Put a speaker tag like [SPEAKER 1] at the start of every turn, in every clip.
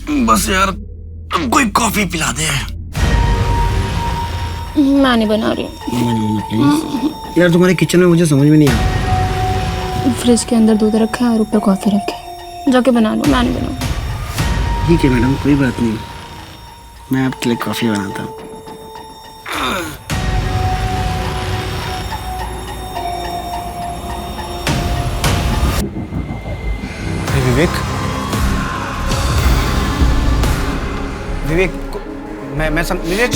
[SPEAKER 1] बस यार कोई कॉफी पिला दे।
[SPEAKER 2] मैं नहीं बना रही हूँ।
[SPEAKER 1] यार तुम्हारे किचन में मुझे समझ में नहीं आ।
[SPEAKER 2] फ्रिज के अंदर दूध रखा है और ऊपर कॉफी रखी है, जाके बना लो, मैं नहीं बनाऊँ।
[SPEAKER 1] ठीक है मैडम, कोई बात नहीं, मैं आपके लिए कॉफी बनाता हूँ। विवेक, विवेक, विवेक,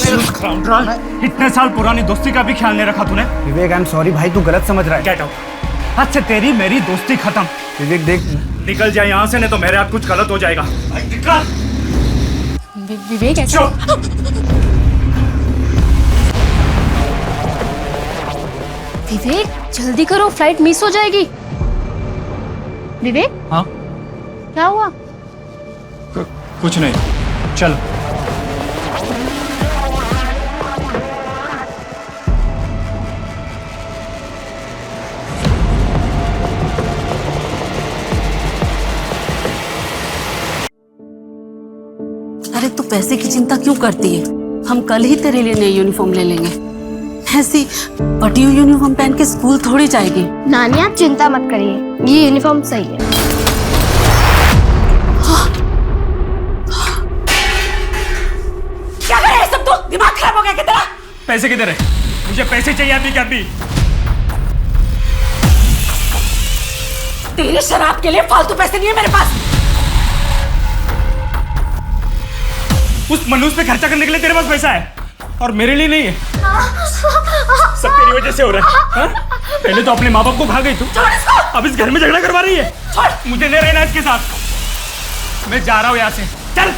[SPEAKER 3] इतने साल पुरानी दोस्ती का भी ख्याल नहीं रखा तूने।
[SPEAKER 1] विवेक आई एम सॉरी भाई, तू गलत समझ रहा है।
[SPEAKER 3] Get out. आज से तेरी मेरी दोस्ती खत्म।
[SPEAKER 1] विवेक देख,
[SPEAKER 3] निकल जाए यहाँ से, नहीं तो मेरे हाथ कुछ गलत हो जाएगा। भाई निकल।
[SPEAKER 2] विवेक ऐसे विवेक जल्दी करो, फ्लाइट मिस हो जाएगी। विवेक,
[SPEAKER 3] हाँ
[SPEAKER 2] क्या हुआ?
[SPEAKER 3] कुछ नहीं, चल।
[SPEAKER 4] अरे तू पैसे की चिंता क्यों करती है? हम कल ही तेरे लिए नई यूनिफॉर्म ले लेंगे। ऐसी फटी हुई यूनिफॉर्म पहन के स्कूल थोड़ी जाएगी।
[SPEAKER 2] नानी आप चिंता मत करिए, ये यूनिफॉर्म सही है।
[SPEAKER 4] क्या कर रहा है सब तू? दिमाग खराब हो गया क्या तेरा?
[SPEAKER 3] पैसे किधर है? मुझे पैसे चाहिए अभी के अभी।
[SPEAKER 4] तेरी शराब के लिए फालतू पैसे नहीं है मेरे पास।
[SPEAKER 3] उस मनुष्य पे खर्चा करने के लिए तेरे पास पैसा है और मेरे लिए नहीं है। सब तेरी वजह से हो रहा है। हाँ? पहले तो अपने माँ बाप को खा गई तू, अब इस घर में झगड़ा करवा रही है। मुझे नहीं रहना इसके साथ, मैं जा रहा हूँ यहाँ से। चल।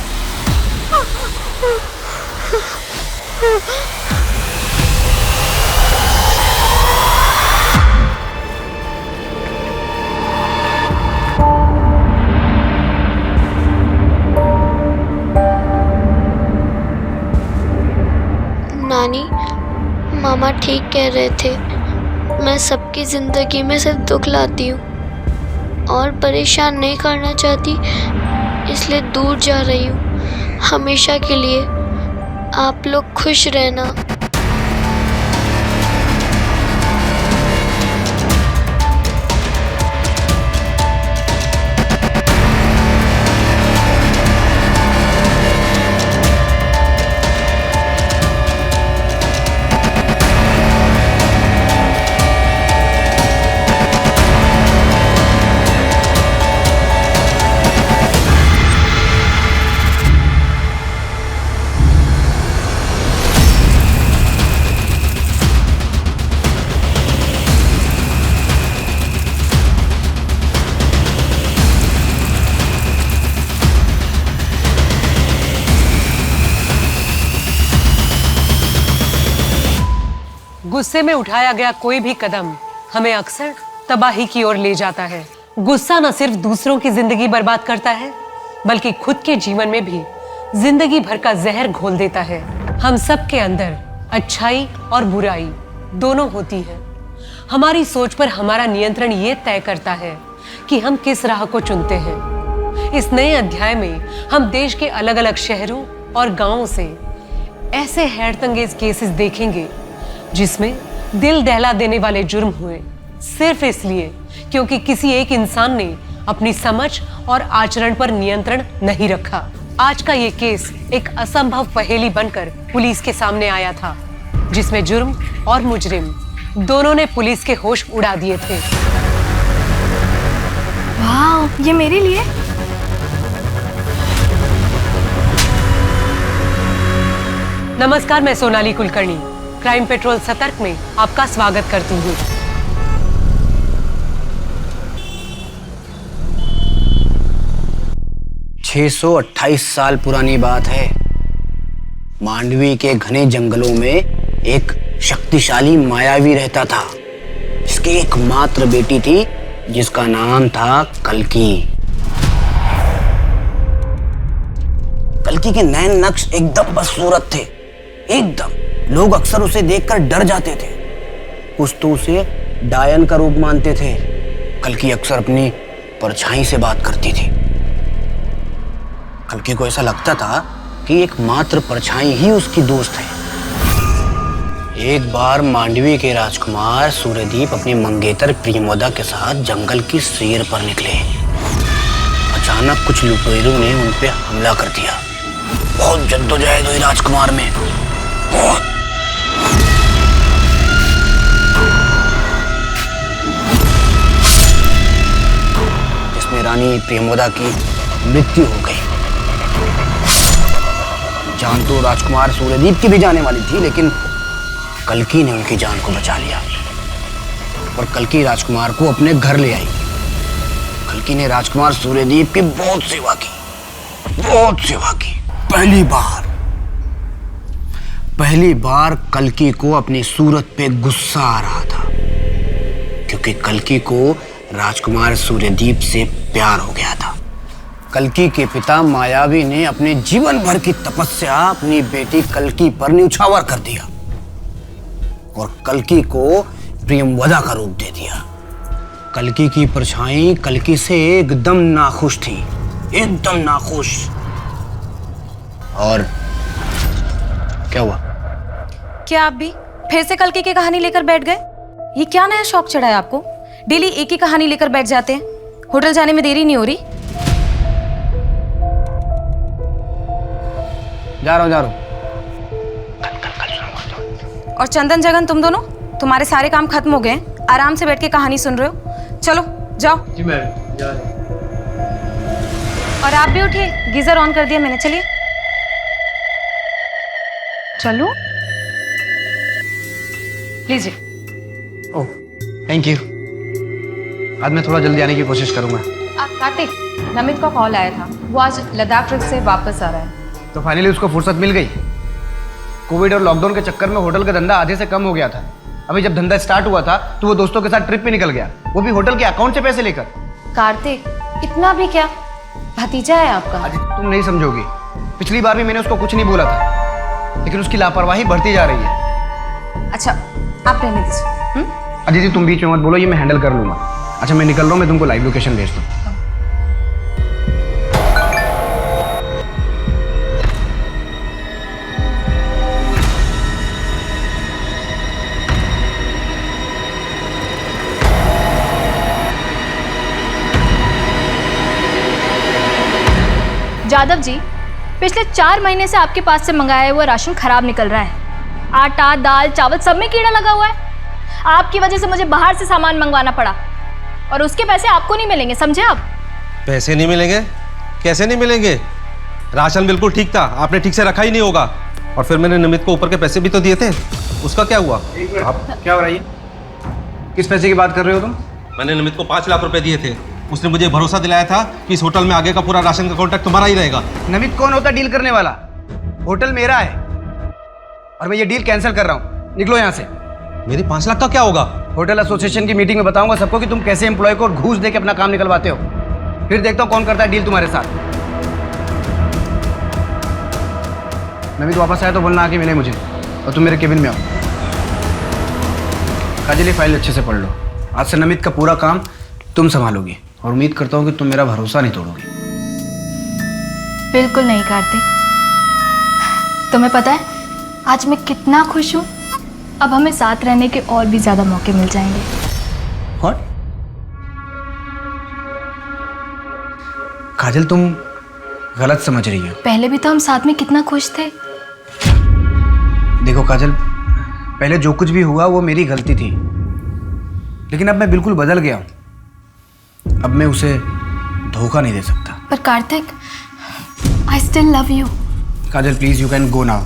[SPEAKER 5] नानी, मामा ठीक कह रहे थे, मैं सबकी ज़िंदगी में सिर्फ दुख लाती हूँ और परेशान नहीं करना चाहती, इसलिए दूर जा रही हूँ। हमेशा के लिए आप लोग खुश रहना।
[SPEAKER 6] गुस्से में उठाया गया कोई भी कदम हमें अक्सर तबाही की ओर ले जाता है। गुस्सा न सिर्फ दूसरों की जिंदगी बर्बाद करता है, बल्कि खुद के जीवन में भी जिंदगी भर का जहर घोल देता है। हम सब के अंदर अच्छाई और बुराई दोनों होती है। हमारी सोच पर हमारा नियंत्रण ये तय करता है कि हम किस राह को चुनते हैं। इस नए अध्याय में हम देश के अलग अलग शहरों और गांवों से ऐसे हैरतअंगेज केसेस देखेंगे जिसमें दिल दहला देने वाले जुर्म हुए, सिर्फ इसलिए क्योंकि किसी एक इंसान ने अपनी समझ और आचरण पर नियंत्रण नहीं रखा। आज का ये केस एक असंभव पहेली बनकर पुलिस के सामने आया था, जिसमें जुर्म और मुजरिम दोनों ने पुलिस के होश उड़ा दिए थे।
[SPEAKER 2] वाह, ये मेरे लिए।
[SPEAKER 6] नमस्कार, मैं सोनाली कुलकर्णी क्राइम पेट्रोल सतर्क में आपका स्वागत करती हूँ।
[SPEAKER 1] छह 628 साल पुरानी बात है। मांडवी के घने जंगलों में एक शक्तिशाली मायावी रहता था, जिसकी एकमात्र बेटी थी जिसका नाम था कल्की। कल्की के नैन नक्श एकदम बदसूरत थे, एकदम। लोग अक्सर उसे देखकर डर जाते थे, कुछ तो उसे डायन का रूप मानते थे। कल्की अक्सर अपनी परछाई से बात करती थी। कल्कि को ऐसा लगता था कि एकमात्र परछाई ही उसकी दोस्त है। एक बार मांडवी के राजकुमार सूर्यदीप अपनी मंगेतर प्रियमोदा के साथ जंगल की सैर पर निकले। अचानक कुछ लुटेरों ने उन पे हमला कर दिया। बहुत जद्दोजहद हुई राजकुमार में, बहुत। जिसमें रानी प्रियमोदा की मृत्यु हो गई। जान तो राजकुमार सूर्यदीप की भी जाने वाली थी, लेकिन कल्कि ने उनकी जान को बचा लिया और कल्कि राजकुमार को अपने घर ले आई। कल्कि ने राजकुमार सूर्यदीप की बहुत सेवा की, बहुत सेवा की। पहली बार कल्कि को अपनी सूरत पे गुस्सा आ रहा था, क्योंकि कल्कि को राजकुमार सूर्यदीप से प्यार हो गया था। कल्कि के पिता मायावी ने अपने जीवन भर की तपस्या अपनी बेटी कल्कि पर न्यौछावर कर दिया और कल्कि को प्रियमवदा का रूप दे दिया। कल्कि की परछाई कल्कि से एकदम नाखुश थी, एकदम नाखुश। और क्या हुआ?
[SPEAKER 7] क्या आप भी फिर से कल्कि की कहानी लेकर बैठ गए? ये क्या नया शौक चढ़ा है आपको? डेली एक ही कहानी लेकर बैठ जाते हैं। होटल जाने में देरी नहीं हो रही?
[SPEAKER 1] जा रहा हूं।
[SPEAKER 7] और चंदन जगन, तुम दोनों, तुम्हारे सारे काम खत्म हो गए, आराम से बैठ के कहानी सुन रहे हो। चलो जाओ।
[SPEAKER 3] जी मैम, जा रहे हैं।
[SPEAKER 7] और आप भी उठिए, गीजर ऑन कर दिया मैंने। चलिए चलो, लीजिए।
[SPEAKER 8] Oh thank you. आज मैं थोड़ा जल्दी आने की कोशिश करूंगा।
[SPEAKER 9] कार्तिक, नमित का कॉल आया था, वो आज लद्दाख ट्रिप से वापस आ रहा है।
[SPEAKER 8] तो फाइनली उसको फुर्सत मिल गई। कोविड और लॉकडाउन के चक्कर में होटल का धंधा आधे से कम हो गया था। अभी जब धंधा स्टार्ट हुआ था तो वो दोस्तों के साथ ट्रिप पे निकल गया, वो भी होटल के अकाउंट से पैसे लेकर।
[SPEAKER 9] कार्तिक, इतना भी क्या? भतीजा है आपका।
[SPEAKER 8] आज तुम नहीं समझोगी, पिछली बार भी मैंने उसको कुछ नहीं बोला था, लेकिन उसकी लापरवाही बढ़ती जा रही है।
[SPEAKER 9] अच्छा, आप रहने दीजिए।
[SPEAKER 8] अदिति तुम बीच में मत बोलो, ये मैं हैंडल कर लूंगा। अच्छा मैं निकल रहा हूँ, मैं तुमको लाइव लोकेशन भेजता हूँ।
[SPEAKER 2] जादव जी, पिछले 4 महीने से आपके पास से मंगाया हुआ राशन खराब निकल रहा है। आटा, दाल, चावल सब में कीड़ा लगा हुआ है। आपकी वजह से मुझे बाहर से सामान मंगवाना पड़ा और उसके पैसे आपको नहीं मिलेंगे, समझे आप?
[SPEAKER 10] पैसे नहीं मिलेंगे? कैसे नहीं मिलेंगे? राशन बिल्कुल ठीक था, आपने ठीक से रखा ही नहीं होगा। और फिर मैंने नमित को ऊपर के पैसे भी तो दिए थे, उसका क्या हुआ?
[SPEAKER 8] आप क्या हो रहा है? किस पैसे की बात कर रहे हो तुम?
[SPEAKER 10] मैंने नमित को 5 लाख रुपए दिए थे। उसने मुझे भरोसा दिलाया था कि इस होटल में आगे का पूरा राशन का कॉन्ट्रैक्ट तुम्हारा ही रहेगा।
[SPEAKER 8] नमित कौन होता डील करने वाला? होटल मेरा है और मैं ये डील कैंसिल कर रहा हूँ। निकलो यहाँ से।
[SPEAKER 10] मेरी 5 लाख का क्या होगा?
[SPEAKER 8] होटल एसोसिएशन की मीटिंग में बताऊंगा सबको कि तुम कैसे एम्प्लॉय को घूस देके अपना काम निकलवाते हो। फिर देखता हूँ कौन करता है डील तुम्हारे साथ। नमित वापस आया तो बोलना आके मिले मुझे, और तुम मेरे केबिन में आओ। काजल, ये फाइल अच्छे से पढ़ लो। आज से नमित का पूरा काम तुम संभालोगी और उम्मीद करता हूँ कि तुम मेरा भरोसा नहीं तोड़ोगी।
[SPEAKER 2] बिल्कुल नहीं कार्तिक। तुम्हें पता है आज मैं कितना खुश हूँ। अब हमें साथ रहने के और भी ज्यादा मौके मिल जाएंगे।
[SPEAKER 8] What? काजल, तुम गलत समझ रही हो।
[SPEAKER 2] पहले भी तो हम साथ में कितना खुश थे।
[SPEAKER 8] देखो काजल, पहले जो कुछ भी हुआ वो मेरी गलती थी, लेकिन अब मैं बिल्कुल बदल गया हूँ। अब मैं उसे धोखा नहीं दे सकता।
[SPEAKER 2] पर Kartik, I still love you.
[SPEAKER 8] Kajal please, you can go now.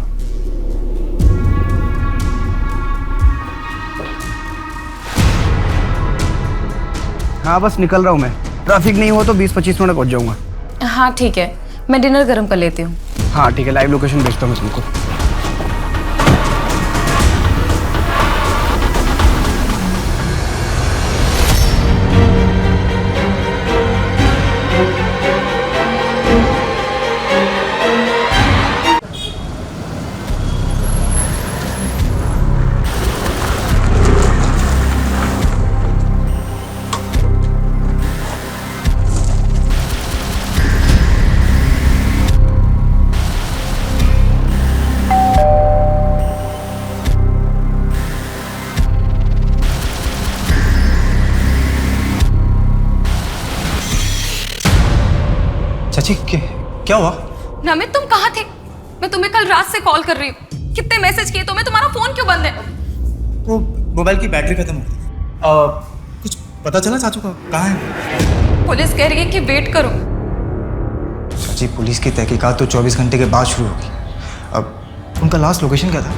[SPEAKER 8] हाँ बस निकल रहा हूँ मैं। ट्रैफिक नहीं हुआ तो 20-25 मिनट पहुँच जाऊँगा।
[SPEAKER 7] हाँ ठीक है, मैं डिनर गर्म कर लेती हूँ।
[SPEAKER 8] हाँ ठीक है, लाइव लोकेशन भेजता हूँ मैं तुमको। चाची क्या हुआ?
[SPEAKER 7] नमित तुम कहाँ थे? मैं तुम्हें कल रात से कॉल कर रही हूँ। कितने मैसेज किए तुम्हें, तुम्हारा फोन क्यों बंद है?
[SPEAKER 11] वो मोबाइल की बैटरी खत्म हो गई। कुछ पता चला चाचू का कहाँ है?
[SPEAKER 7] पुलिस कह रही है कि वेट करो।
[SPEAKER 11] चाची पुलिस की तहकीकात तो 24 घंटे के बाद शुरू होगी। अब उनका लास्ट लोकेशन क्या था?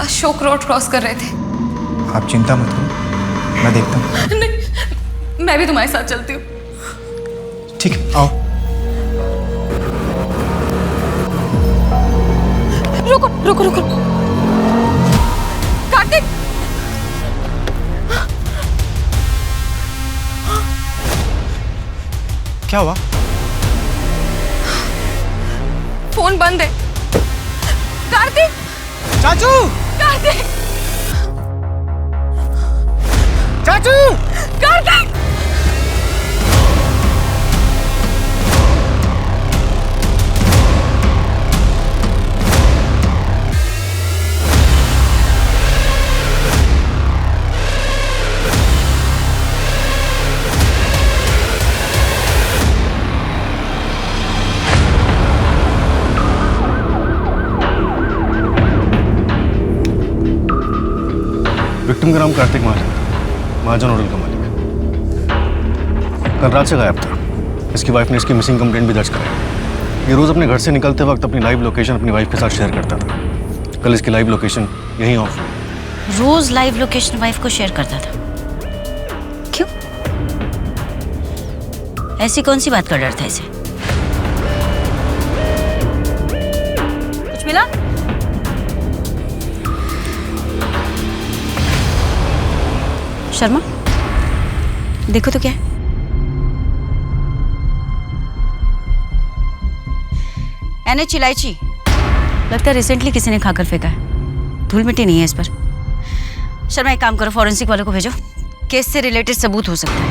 [SPEAKER 7] अशोक रोड क्रॉस कर रहे थे।
[SPEAKER 11] आप चिंता मत करो, मैं देखता हूँ।
[SPEAKER 7] नहीं, मैं भी तुम्हारे साथ चलती हूँ।
[SPEAKER 11] ठीक है, आओ।
[SPEAKER 7] रुको रुको रुको, कार्तिक!
[SPEAKER 11] क्या हुआ?
[SPEAKER 7] फोन बंद है। कार्तिक!
[SPEAKER 11] चाचू!
[SPEAKER 7] कार्तिक!
[SPEAKER 11] चाचू!
[SPEAKER 7] कार्तिक!
[SPEAKER 12] विक्टिम का नाम कार्तिक महाजन होटल का मालिक। कल रात से गायब था। इसकी वाइफ ने इसकी मिसिंग कंप्लेंट भी दर्ज कराई। ये रोज अपने घर से निकलते वक्त अपनी लाइव लोकेशन अपनी वाइफ के साथ शेयर करता था। कल इसकी लाइव लोकेशन यहीं ऑफ हुई।
[SPEAKER 13] रोज लाइव लोकेशन वाइफ को शेयर करता था? क्यों? ऐसी कौन सी बात का डर था इसे? कुछ मिला? शर्मा, देखो तो क्या है। NH इलायची लगता है रिसेंटली किसी ने खाकर फेंका है। धूल मिट्टी नहीं है इस पर। शर्मा एक काम करो, फॉरेंसिक वालों को भेजो। केस से रिलेटेड सबूत हो सकता है।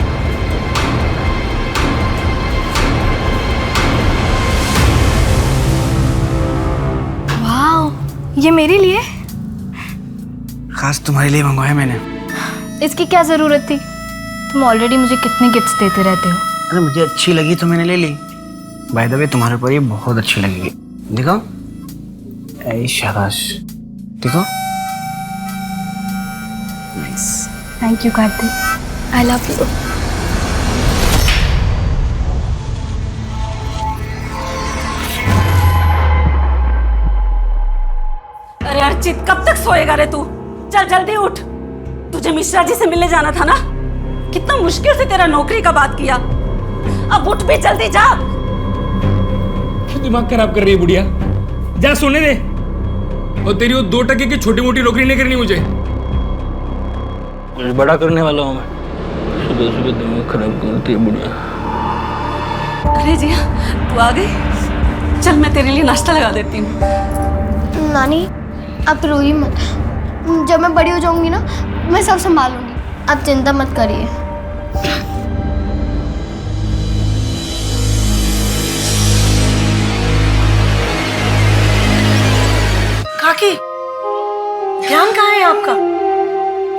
[SPEAKER 2] वाह, ये मेरे लिए?
[SPEAKER 8] खास तुम्हारे लिए मंगवाया मैंने।
[SPEAKER 2] इसकी क्या जरूरत थी? तुम ऑलरेडी मुझे कितने गिफ्ट्स देते रहते हो।
[SPEAKER 8] अरे मुझे अच्छी लगी तो मैंने ले ली। बाय द वे तुम्हारे ऊपर ये बहुत अच्छी लगेगी। देखो, ऐ शाबाश, देखो।
[SPEAKER 2] Nice, thank you Kartik, I love you.
[SPEAKER 4] अरे अर्चित, कब तक सोएगा रे तू? चल जल्दी उठ। तुझे मिश्रा जी से मिलने जाना था ना? कितना मुश्किल से तेरा नौकरी का बात किया। अब उठ भी, जल्दी जा।
[SPEAKER 3] क्यों दिमाग खराब कर रही है बुढ़िया? जा सोने दे। और तेरी वो 2 टके की छोटी मोटी नौकरी नहीं करनी मुझे।
[SPEAKER 1] कुछ बड़ा करने वाला हूँ मैं। सुबह सुबह दिमाग खराब करती है बुढ़िया।
[SPEAKER 4] अरे जी, तू आ गई। चल मैं तेरे लिए नाश्ता लगा देती हूँ।
[SPEAKER 5] नानी, आप रोइए मत। जब मैं बड़ी हो जाऊंगी ना, मैं सब संभालूंगी। आप चिंता मत करिए।
[SPEAKER 4] काकी, ध्यान कहाँ है आपका?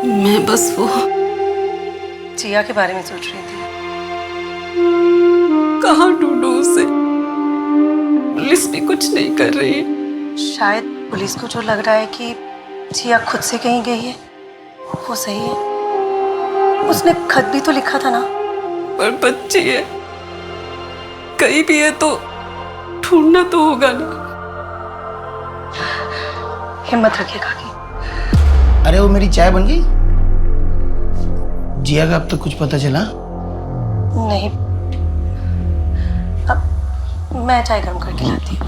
[SPEAKER 4] मैं बस वो जिया के बारे में सोच रही थी। कहाँ ढूंढूं उसे? पुलिस भी कुछ नहीं कर रही है। शायद पुलिस को जो लग रहा है कि जिया खुद से कहीं गई है, वो सही है। उसने खत भी तो लिखा था ना। पर बच्ची है, कहीं भी है तो ढूंढना तो होगा ना। हिम्मत रखिए काकी।
[SPEAKER 8] अरे वो मेरी चाय बन गई? जिया का अब तक कुछ पता चला?
[SPEAKER 4] नहीं, अब मैं चाय गर्म करके लाती हूँ।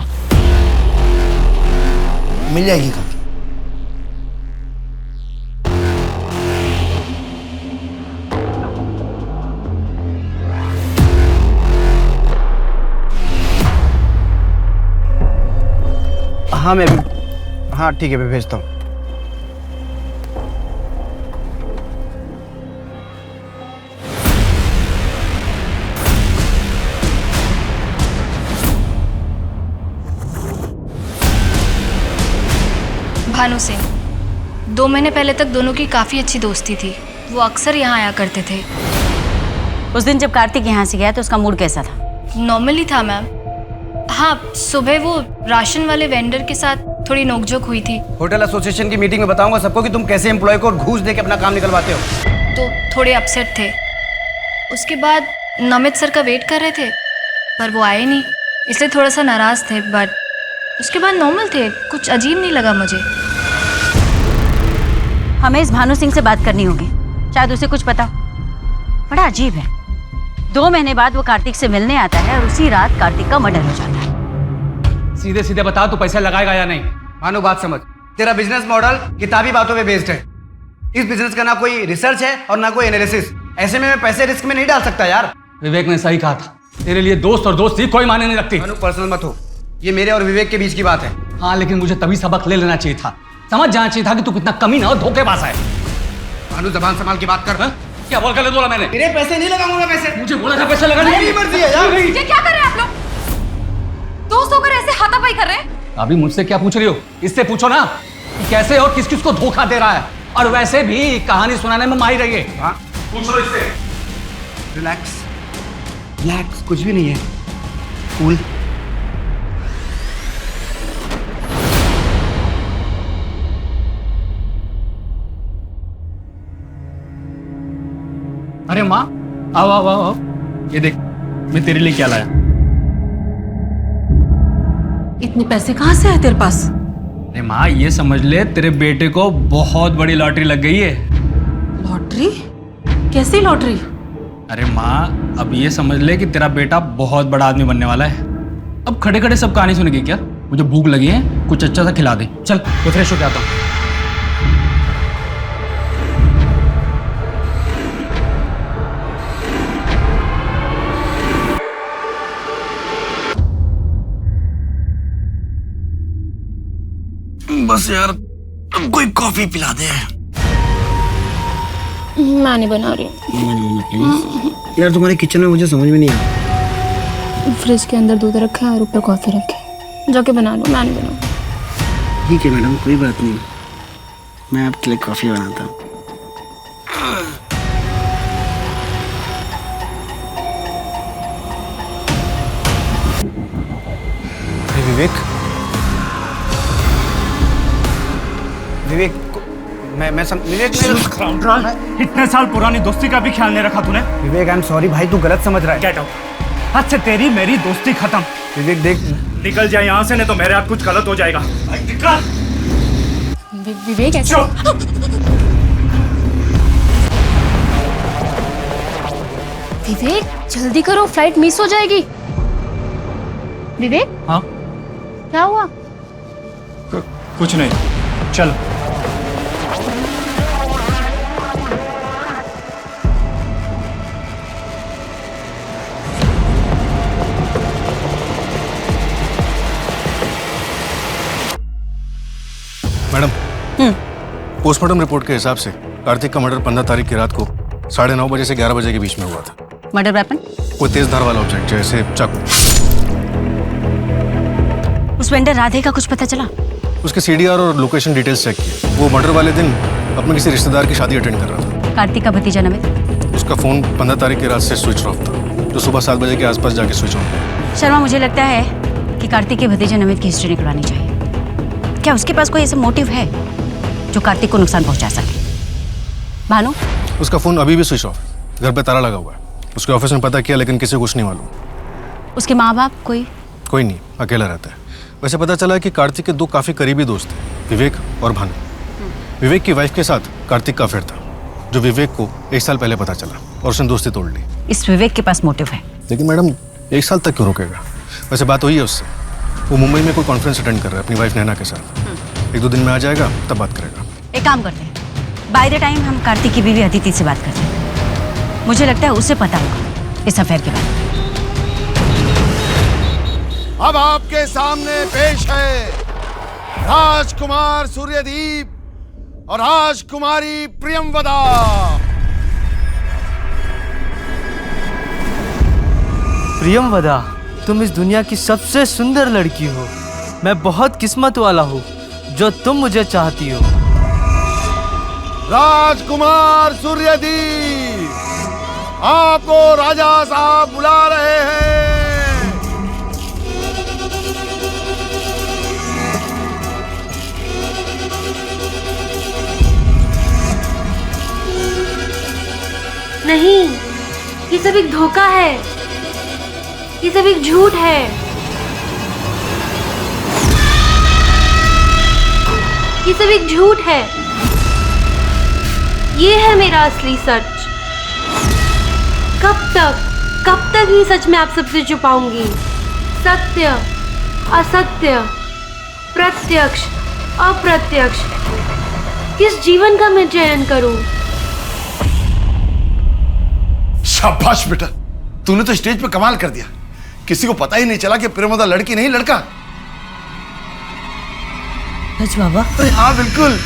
[SPEAKER 8] मिल जाएगी काकी। हाँ मैं भी, हाँ ठीक है, मैं भेजता हूँ।
[SPEAKER 2] भानु सिंह, 2 महीने पहले तक दोनों की काफ़ी अच्छी दोस्ती थी। वो अक्सर यहाँ आया करते थे।
[SPEAKER 13] उस दिन जब कार्तिक यहाँ से गया तो उसका मूड कैसा था?
[SPEAKER 2] नॉर्मली था मैम। हाँ, सुबह वो राशन वाले वेंडर के साथ थोड़ी नोकझोंक हुई थी,
[SPEAKER 8] होटल एसोसिएशन की मीटिंग में बताऊंगा सबको कि तुम कैसे एम्प्लॉय को घूस दे के अपना काम निकलवाते हो।
[SPEAKER 2] तो थोड़े अपसेट थे। उसके बाद नमित सर का वेट कर रहे थे पर वो आए नहीं, इसलिए थोड़ा सा नाराज थे। बट उसके बाद नॉर्मल थे, कुछ अजीब नहीं लगा मुझे।
[SPEAKER 13] हमें इस भानु सिंह से बात करनी होगी, शायद उसे कुछ पता। बड़ा अजीब है, 2 महीने बाद वो कार्तिक से मिलने आता है और उसी रात कार्तिक का मर्डर हो जाता है।
[SPEAKER 8] सीधे सीधे बता, तू पैसा लगाएगा या नहीं? मानो बात समझ, तेरा बिजनेस मॉडल किताबी बातों पे बेस्ड है। इस बिजनेस का ना कोई रिसर्च है और ना कोई एनालिसिस। ऐसे में मैं पैसे रिस्क में नहीं डाल सकता यार।
[SPEAKER 3] विवेक ने सही कहा था, तेरे लिए दोस्त और दोस्ती कोई मायने नहीं रखती।
[SPEAKER 8] मानो पर्सनल मत हो, ये मेरे और विवेक के बीच की बात है।
[SPEAKER 3] हाँ, लेकिन मुझे तभी सबक ले लेना चाहिए था, समझ जाना चाहिए था कि तू कितना कमीना और धोखेबाज है।
[SPEAKER 8] मानो जबान संभाल के बात कर।
[SPEAKER 3] क्या बोल कर बोला मैंने?
[SPEAKER 8] तेरे पैसे नहीं लगाऊंगा पैसे।
[SPEAKER 3] मुझे बोला था पैसे लगाने
[SPEAKER 8] मेरी मर्जी है यार।
[SPEAKER 7] ये क्या कर रहे हैं आप लोग? दोस्त होकर ऐसे हाथापाई कर रहे हैं?
[SPEAKER 3] अभी मुझसे क्या पूछ रही हो? इससे पूछो ना कि कैसे और किस किस को धोखा दे रहा है। और वैसे भी कहानी सुनाने में माहिर है ये।
[SPEAKER 8] हाँ,
[SPEAKER 3] पूछ लो इससे।
[SPEAKER 8] रिलैक्स रिलैक्स, कुछ भी नहीं है, कूल।
[SPEAKER 3] अरे माँ, आओ आओ आओ आओ, ये देख मैं तेरे लिए क्या लाया।
[SPEAKER 7] इतने पैसे कहाँ से आए तेरे पास?
[SPEAKER 3] अरे माँ, ये समझ ले तेरे बेटे को बहुत बड़ी लॉटरी लग गई है।
[SPEAKER 7] लॉटरी? कैसी लॉटरी?
[SPEAKER 3] अरे माँ, अब ये समझ ले कि तेरा बेटा बहुत बड़ा आदमी बनने वाला है। अब खड़े खड़े सब कहानी सुनेगी क्या? मुझे भूख लगी है, कुछ अच्छा सा खिला दे। चल मैं फ्रेश होके आता हूँ।
[SPEAKER 1] बस यार, अब कोई कॉफी पिला दे।
[SPEAKER 2] मैं नहीं बना रही हूँ।
[SPEAKER 1] यार तुम्हारे किचन में मुझे समझ में नहीं आता।
[SPEAKER 2] फ्रिज के अंदर दूध रखा है और ऊपर कॉफी रखी है, जाके बना लो। मैं नहीं बनाऊँ।
[SPEAKER 1] ठीक है मैडम, कोई बात नहीं, मैं आपके लिए कॉफी बनाता हूँ।
[SPEAKER 8] विवेक, विवेक विवेक
[SPEAKER 3] इतने साल पुरानी दोस्ती का भी ख्याल नहीं रखा तूने।
[SPEAKER 8] विवेक, आई एम सॉरी भाई, तू गलत समझ रहा है।
[SPEAKER 3] गेट आउट, आज से तेरी मेरी दोस्ती खत्म।
[SPEAKER 8] विवेक देख,
[SPEAKER 3] निकल जाए यहाँ से, नहीं तो मेरे हाथ कुछ गलत हो जाएगा।
[SPEAKER 2] विवेक ऐसे विवेक जल्दी करो, फ्लाइट मिस हो जाएगी। विवेक,
[SPEAKER 3] हाँ
[SPEAKER 2] क्या हुआ?
[SPEAKER 3] कुछ नहीं, चल।
[SPEAKER 12] मैडम, पोस्टमार्टम रिपोर्ट के हिसाब से कार्तिक का मर्डर 15 तारीख की रात को 9:30 बजे से 11 बजे के बीच में हुआ था।
[SPEAKER 13] Murder weapon?
[SPEAKER 12] कोई तेज धार वाला ऑब्जेक्ट जैसे चाकू।
[SPEAKER 13] उस वेंडर राधे का कुछ पता चला?
[SPEAKER 12] उसके सीडीआर और लोकेशन डिटेल्स चेक किए। वो मर्डर वाले दिन अपने किसी रिश्तेदार की शादी अटेंड कर रहा था।
[SPEAKER 13] कार्तिक का भतीजा नमित?
[SPEAKER 12] उसका फोन 15 तारीख की रात से स्विच ऑफ था, जो सुबह 7 बजे के आसपास जाके स्विच ऑन हुआ।
[SPEAKER 13] शर्मा, मुझे लगता है कि कार्तिक के भतीजे नमित की हिस्ट्री निकलवानी चाहिए। क्या उसके पास कोई ऐसा मोटिव है जो कार्तिक को नुकसान पहुंचा सके? भानु?
[SPEAKER 12] उसका फोन अभी भी स्विच ऑफ, घर पे ताला लगा हुआ है। उसके ऑफिस में पता किया लेकिन किसी को कुछ नहीं मालूम।
[SPEAKER 13] उसके माँ बाप? कोई
[SPEAKER 12] नहीं, अकेला रहता है। वैसे पता चला है कि कार्तिक के 2 काफी करीबी दोस्त थे, विवेक और भानु। विवेक की वाइफ के साथ कार्तिक का अफेयर था, जो विवेक को 1 साल पहले पता चला और उसने दोस्ती तोड़ ली।
[SPEAKER 13] इस विवेक के पास मोटिव है।
[SPEAKER 12] लेकिन मैडम, 1 साल तक क्यों रुकेगा? वैसे बात हुई है उससे, वो मुंबई में कोई कॉन्फ्रेंस अटेंड कर रहा है अपनी वाइफ नैना के साथ। 1-2 दिन में आ जाएगा, तब बात करेगा।
[SPEAKER 13] एक काम करते हैं, बाय द टाइम हम कार्तिक की बीवी अदिति से बात करते हैं। मुझे लगता है उसे पता होगा इस अफेयर के बारे में।
[SPEAKER 14] अब आपके सामने पेश है राजकुमार सूर्यदीप और राजकुमारी प्रियमवदा।
[SPEAKER 15] प्रियमवदा, तुम इस दुनिया की सबसे सुंदर लड़की हो। मैं बहुत किस्मत वाला हूँ जो तुम मुझे चाहती हो।
[SPEAKER 14] राजकुमार सूर्यदीप, आपको राजा साहब बुला रहे हैं।
[SPEAKER 5] धोखा है, ये सब एक झूठ है। ये सब एक झूठ है। ये है मेरा असली सच। कब तक ये सच मैं आप सबसे छुपाऊंगी? सत्य, असत्य, प्रत्यक्ष, अप्रत्यक्ष, किस जीवन का मैं चयन करूं?
[SPEAKER 14] शाबाश बेटा, तूने तो स्टेज पे कमाल कर दिया। किसी को पता ही नहीं चला कि प्रियंवदा लड़की नहीं लड़का।
[SPEAKER 13] सच बाबा?
[SPEAKER 14] अरे हाँ बिल्कुल।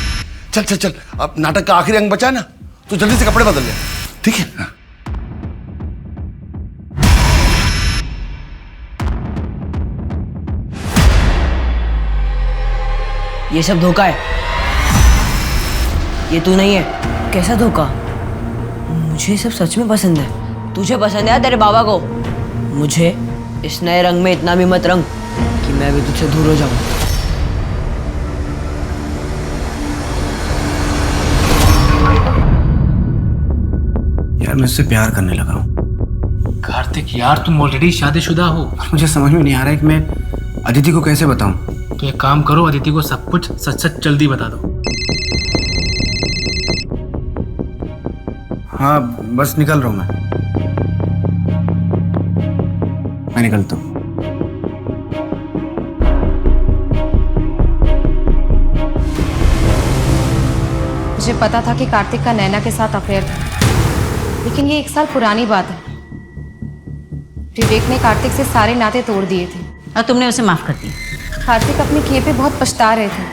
[SPEAKER 14] चल चल चल, अब नाटक का आखिरी अंग बचा ना, तो जल्दी से कपड़े बदल ले, ठीक है? हाँ।
[SPEAKER 13] ये सब धोखा है, ये तू नहीं है। कैसा धोखा? मुझे सब सच में पसंद है। तुझे पसंद है तेरे बाबा को? मुझे इस नए रंग में इतना भी मत रंग कि मैं भी तुझसे दूर हो जाऊं।
[SPEAKER 8] यार मैं उससे प्यार करने लगा हूँ।
[SPEAKER 3] कार्तिक यार, तुम ऑलरेडी शादीशुदा हो।
[SPEAKER 8] मुझे समझ में नहीं आ रहा है कि मैं अदिति को कैसे बताऊं।
[SPEAKER 3] तो एक काम करो, अदिति को सब कुछ सच सच जल्दी बता दो।
[SPEAKER 8] हाँ बस निकल रहा हूँ मैं निकलता हूँ।
[SPEAKER 7] मुझे पता था कि कार्तिक का नैना के साथ अफेयर था, लेकिन ये 1 साल पुरानी बात है। विवेक ने कार्तिक से सारे नाते तोड़ दिए थे
[SPEAKER 13] और तुमने उसे माफ कर दिया।
[SPEAKER 7] कार्तिक अपने किए पे बहुत पछता रहे थे,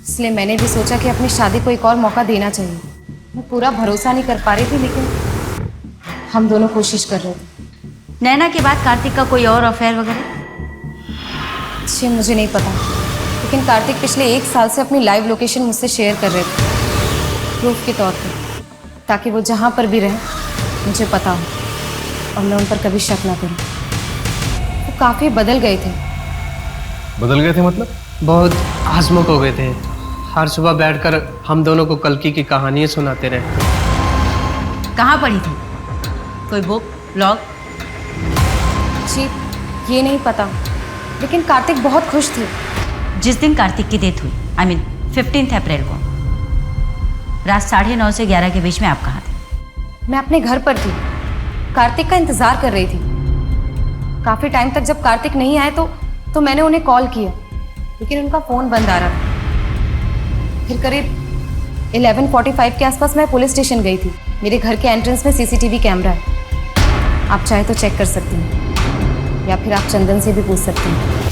[SPEAKER 7] इसलिए मैंने भी सोचा कि अपनी शादी को एक और मौका देना चाहिए। मैं पूरा भरोसा नहीं कर पा रही थी, लेकिन हम दोनों कोशिश कर रहे थे।
[SPEAKER 13] नैना के बाद कार्तिक का कोई और अफेयर वगैरह?
[SPEAKER 7] जी मुझे नहीं पता, लेकिन कार्तिक पिछले 1 साल से अपनी लाइव लोकेशन मुझसे शेयर कर रहे थे, प्रूफ के तौर पे, ताकि वो जहाँ पर भी रहे मुझे पता हो और मैं उन पर कभी शक ना करूँ। वो काफ़ी बदल गए थे।
[SPEAKER 15] बदल गए थे मतलब? बहुत हंसमुख हो गए थे। हर सुबह बैठकर हम दोनों को कल्कि की कहानियाँ सुनाते रहे।
[SPEAKER 13] कहाँ पढ़ी थी? कोई बुक, ब्लॉग?
[SPEAKER 7] जी ये नहीं पता, लेकिन कार्तिक बहुत खुश थे।
[SPEAKER 13] जिस दिन कार्तिक की डेथ हुई, I mean 15 अप्रैल को, रात 9:30 से 11 के बीच में आप कहाँ थे?
[SPEAKER 7] मैं अपने घर पर थी, कार्तिक का इंतज़ार कर रही थी। काफ़ी टाइम तक जब कार्तिक नहीं आए तो मैंने उन्हें कॉल किया, लेकिन उनका फ़ोन बंद आ रहा था। फिर करीब 11:45 के आसपास मैं पुलिस स्टेशन गई थी। मेरे घर के एंट्रेंस में CCTV कैमरा है, आप चाहे तो चेक कर सकती हैं, या फिर आप चंदन से भी पूछ सकती हैं।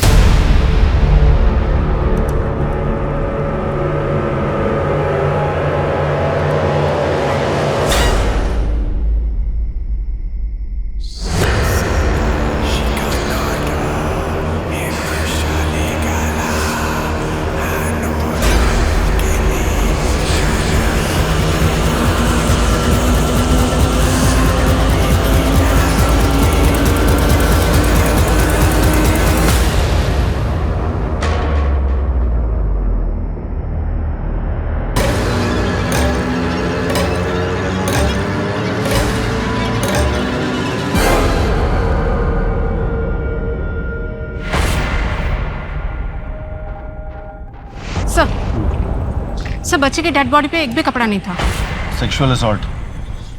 [SPEAKER 16] सर बच्चे की डेड बॉडी पे एक भी कपड़ा नहीं था।
[SPEAKER 12] Sexual assault?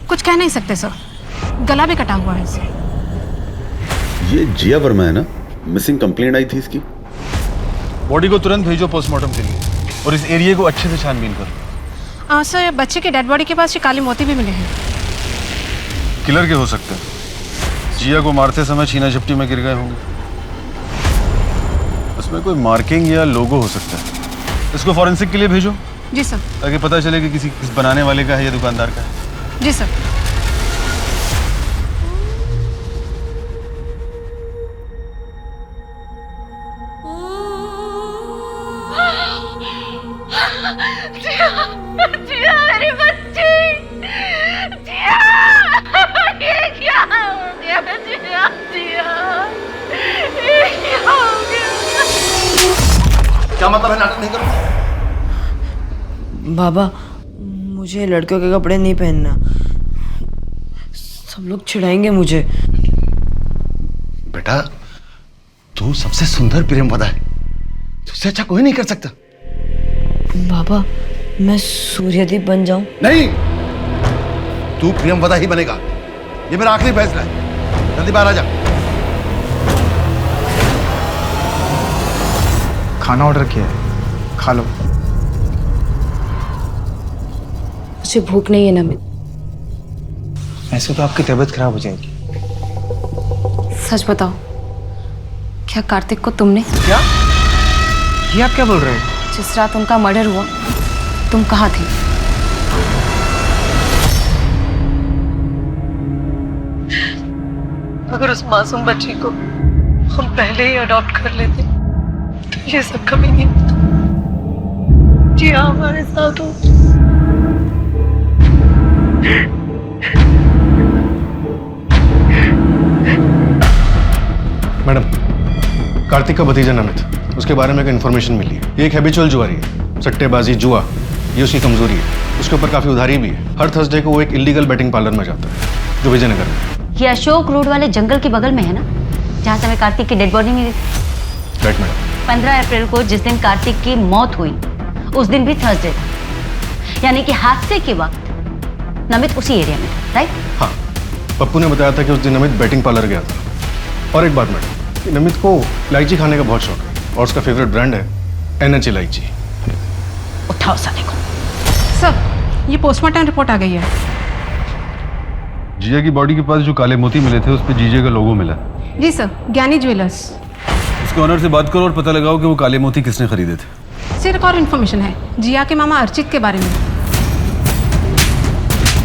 [SPEAKER 16] कुछ कह नहीं सकते सर, गला भी कटा हुआ है इसे।
[SPEAKER 17] ये जिया वर्मा है ना? मिसिंग कंप्लेंट आई थी इसकी।
[SPEAKER 12] बॉडी को तुरंत भेजो पोस्टमार्टम के लिए, और इस एरिया को अच्छे से छानबीन करो।
[SPEAKER 16] सर बच्चे की डेड बॉडी के पास ये काले मोती भी मिले हैं।
[SPEAKER 12] किलर के हो सकते हैं, जिया को मारते समय छीना झपटी में गिर गए होंगे। उसमें कोई मार्किंग या लोगो हो सकता है। इसको फॉरेंसिक के लिए भेजो।
[SPEAKER 16] जी सर।
[SPEAKER 12] ताकि पता चले कि किस बनाने वाले का है या दुकानदार का है।
[SPEAKER 16] जी सर।
[SPEAKER 5] जिया मेरी बच्ची, जिया, ये क्या हो गया? जिया, जिया, ये क्या हो गया?
[SPEAKER 14] क्या मतलब है नाटक नहीं करूँगा?
[SPEAKER 13] बाबा मुझे लड़कियों के कपड़े नहीं पहनना,
[SPEAKER 18] सब लोग चिढ़ाएंगे मुझे।
[SPEAKER 14] बेटा तू सबसे सुंदर प्रेमवदा है, तुझसे अच्छा कोई नहीं कर सकता।
[SPEAKER 18] बाबा मैं सूर्यदीप बन जाऊं?
[SPEAKER 14] नहीं, तू प्रेमवदा ही बनेगा, ये मेरा आखिरी फैसला है। जल्दी बाहर आ जा।
[SPEAKER 11] खाना ऑर्डर किया है, खा लो।
[SPEAKER 7] मुझे भूख नहीं है नमित।
[SPEAKER 11] ऐसे तो आपकी तबीयत खराब हो जाएगी।
[SPEAKER 7] सच बताओ, क्या कार्तिक को तुमने?
[SPEAKER 11] क्या? ये आप क्या बोल रहे हैं?
[SPEAKER 7] जिस रात उनका मर्डर हुआ तुम कहाँ थे?
[SPEAKER 4] अगर उस मासूम बच्ची को हम पहले ही अडॉप्ट कर लेते तो ये सब कभी नहीं होता। जी हाँ, हमारे साथ हो।
[SPEAKER 12] मैडम, कार्तिक का भतीजा नमित, उसके बारे में एक इन्फॉर्मेशन मिली है। ये एक हैबिचुअल जुआरी है, सट्टेबाजी, जुआ, ये उसकी कमजोरी है। उसके ऊपर काफी उधारी भी है। हर थर्सडे को वो एक इलीगल बेटिंग पार्लर में जाता है, जो विजयनगर में।
[SPEAKER 13] ये अशोक रोड वाले जंगल के बगल में है ना, जहाँ से हमें कार्तिक की डेड बॉडी मिली थी?
[SPEAKER 12] Right madam.
[SPEAKER 13] 15 अप्रैल को जिस दिन कार्तिक की मौत हुई उस दिन भी थर्सडे था, यानी कि हादसे के वक्त नमित उसी एरिया में था, राइट?
[SPEAKER 12] हाँ, पप्पू ने बताया था कि उस दिन नमित बैटिंग पार्लर गया था। और एक बात मैडम, कि नमित को इलायची खाने का बहुत शौक है और उसका फेवरेट ब्रांड है NH इलायची।
[SPEAKER 13] उठाओ साले को।
[SPEAKER 16] सर, ये पोस्टमार्टम रिपोर्ट आ गई है।
[SPEAKER 19] जिया की बॉडी के पास जो काले मोती मिले थे उस पर जीजे का लोगो मिला।
[SPEAKER 16] जी सर, ज्ञानी ज्वेलर्स।
[SPEAKER 19] उसके ऑनर से बात करो और पता लगाओ कि वो काले मोती किसने खरीदे थे।
[SPEAKER 16] सर, एक और इन्फॉर्मेशन है जिया के मामा अर्चित के बारे में।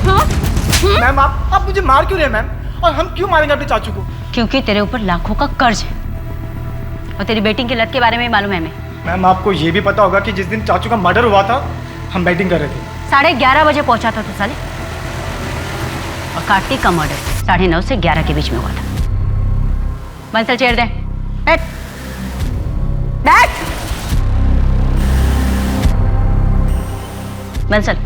[SPEAKER 16] हाँ?
[SPEAKER 20] मैम आप मुझे मार क्यों रहे हैं मैम? और हम क्यों मारेंगे अपने चाचू को?
[SPEAKER 13] क्योंकि तेरे ऊपर लाखों का कर्ज है और तेरी बेटिंग की लत के बारे में मालूम है हमें।
[SPEAKER 20] मैम आपको ये भी पता होगा कि जिस दिन चाचू का मर्डर हुआ था हम बैटिंग कर रहे थे।
[SPEAKER 13] 11:30 बजे पहुंचा था तू साले, और कार्तिक का मर्डर 9:30 से 11 के बीच में हुआ था। बंसल चेयर दे। बैठ बैठ बंसल,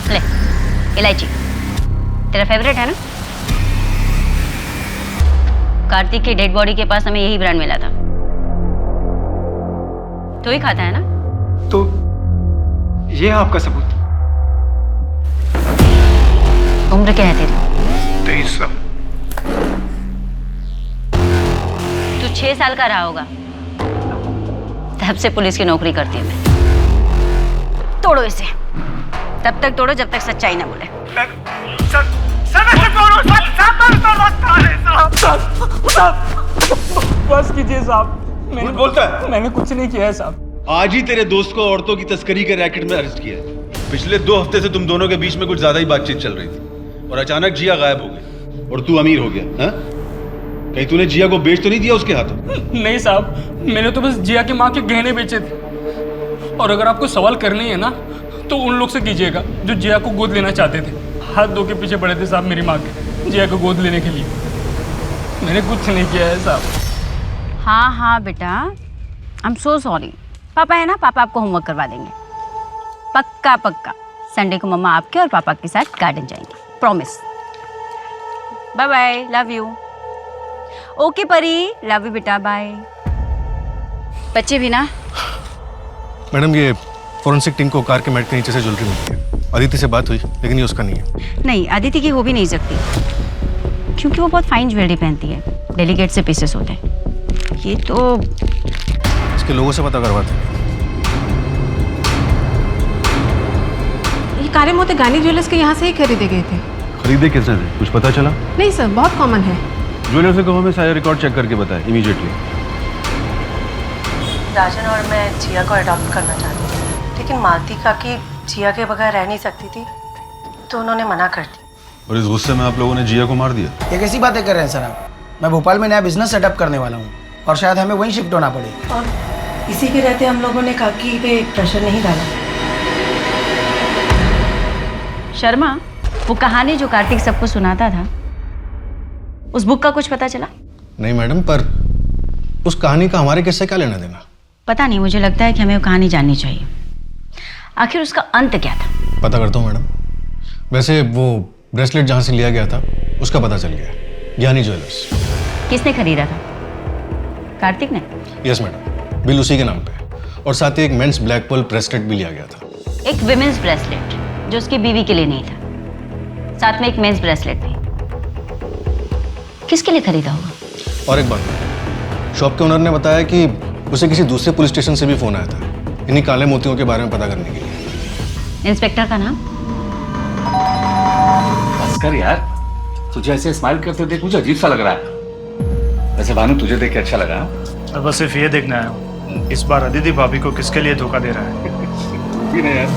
[SPEAKER 13] ले इलायची, तेरा फेवरेट है ना? कार्तिक की डेड बॉडी के पास हमें यही ब्रांड मिला था। तो ही खाता है ना?
[SPEAKER 20] तो ये है आपका सबूत।
[SPEAKER 13] उम्र क्या है तेरी?
[SPEAKER 20] 23 साल।
[SPEAKER 13] तू 6 साल का रहा होगा, तब से पुलिस की नौकरी करती हूँ मैं। तोड़ो इसे, तब तक तोड़ो जब तक सच्चाई ना बोले।
[SPEAKER 3] बस कीजिए साहब, मैंने बोलता है मैंने कुछ नहीं किया है साहब।
[SPEAKER 19] आज ही तेरे दोस्त को औरतों की तस्करी के रैकेट में अरेस्ट किया है। पिछले 2 हफ्ते से तुम दोनों के बीच में कुछ ज्यादा ही बातचीत चल रही थी और अचानक जिया गायब हो गई और तू अमीर हो गया। हाँ? कहीं तूने जिया को बेच तो नहीं दिया उसके हाथों?
[SPEAKER 3] नहीं साहब, मैंने तो बस जिया की माँ के गहने बेचे थे। और अगर आपको सवाल करनी है ना तो उन लोग से कीजिएगा जो जिया को गोद लेना चाहते थे। हाथ धो के पीछे पड़े थे साहब मेरी माँ के, जिया को गोद लेने के लिए। मैंने कुछ नहीं किया है साहब।
[SPEAKER 13] हाँ बेटा, आई एम सो सॉरी। पापा है ना, पापा आपको होमवर्क करवा देंगे। पक्का पक्का संडे को मम्मा आपके और पापा के साथ गार्डन जाएंगे, promise. Bye bye, love you. Okay Pari, love you बेटा, बाय। बच्चे भी ना।
[SPEAKER 12] मैडम, ये फॉरेंसिक टीम को कार के मैट के नीचे से ज्वेलरी मिली है। अदिति से बात हुई लेकिन ये उसका नहीं है।
[SPEAKER 13] नहीं, अदिति की हो भी नहीं सकती क्योंकि वो बहुत फाइन ज्वेलरी पहनती है, डेलीकेट से पीसेस होते हैं। ये तो
[SPEAKER 12] इसके लोगों से पता करवाते हैं।
[SPEAKER 16] ये काले मोती गानी ज्वेलर्स के यहाँ से ही खरीदे गए थे।
[SPEAKER 19] खरीदे किसने थे, कुछ पता चला?
[SPEAKER 16] नहीं सर, बहुत कॉमन है।
[SPEAKER 19] ज्वेलर से कहो हमें सारे रिकॉर्ड चेक करके बताए इमीडिएटली।
[SPEAKER 4] राजन और मैं जिया को अडॉप्ट करना चाहती थी, लेकिन मालती काकी जिया के बगैर रह नहीं सकती थी तो उन्होंने मना कर दी।
[SPEAKER 19] और इस गुस्से में आप लोगों ने जिया को मार दिया?
[SPEAKER 20] ये कैसी बातें कर रहे हैं सर आप? मैं भोपाल में नया बिजनेस सेटअप करने वाला हूँ और शायद हमें वहीं शिफ्ट होना पड़े।
[SPEAKER 4] और इसी के रहते हम लोगों ने काकी पे प्रेशर नहीं डाला।
[SPEAKER 13] शर्मा, वो कहानी जो कार्तिक सबको सुनाता था, उस बुक का कुछ पता चला?
[SPEAKER 12] नहीं मैडम, पर उस कहानी का हमारे किससे क्या लेना देना?
[SPEAKER 13] पता नहीं, मुझे लगता है कि हमें वो कहानी जाननी चाहिए। आखिर उसका अंत क्या था?
[SPEAKER 12] पता करता हूँ मैडम। वैसे वो ब्रेसलेट जहाँ से लिया गया था उसका पता चल गया, ज्ञानी ज्वेलर्स।
[SPEAKER 13] किसने खरीदा था? कार्तिक ने?
[SPEAKER 12] यस मैडम, बिल उसी के नाम पे है। और साथ ही एक मेंस ब्लैक पर्ल ब्रेसलेट भी लिया गया था।
[SPEAKER 13] एक विमेंस ब्रेसलेट जो उसकी बीवी के लिए नहीं था, साथ में एक मेंस ब्रेसलेट भी। किसके लिए खरीदा होगा?
[SPEAKER 12] और एक बात, शॉप के ओनर ने बताया कि उसे किसी दूसरे पुलिस स्टेशन से भी फोन आया था इन्हीं काले मोतियों के बारे में पता करने के लिए।
[SPEAKER 13] इंस्पेक्टर का नाम?
[SPEAKER 21] बस कर यार, तुझे ऐसे स्माइल करते देख मुझे अजीब सा लग रहा है। वैसे भानु तुझे देख के अच्छा लगा?
[SPEAKER 3] और बस सिर्फ ये देखना है इस बार अदिति भाभी को किसके लिए धोखा दे रहा है।
[SPEAKER 21] तू भी नहीं यार।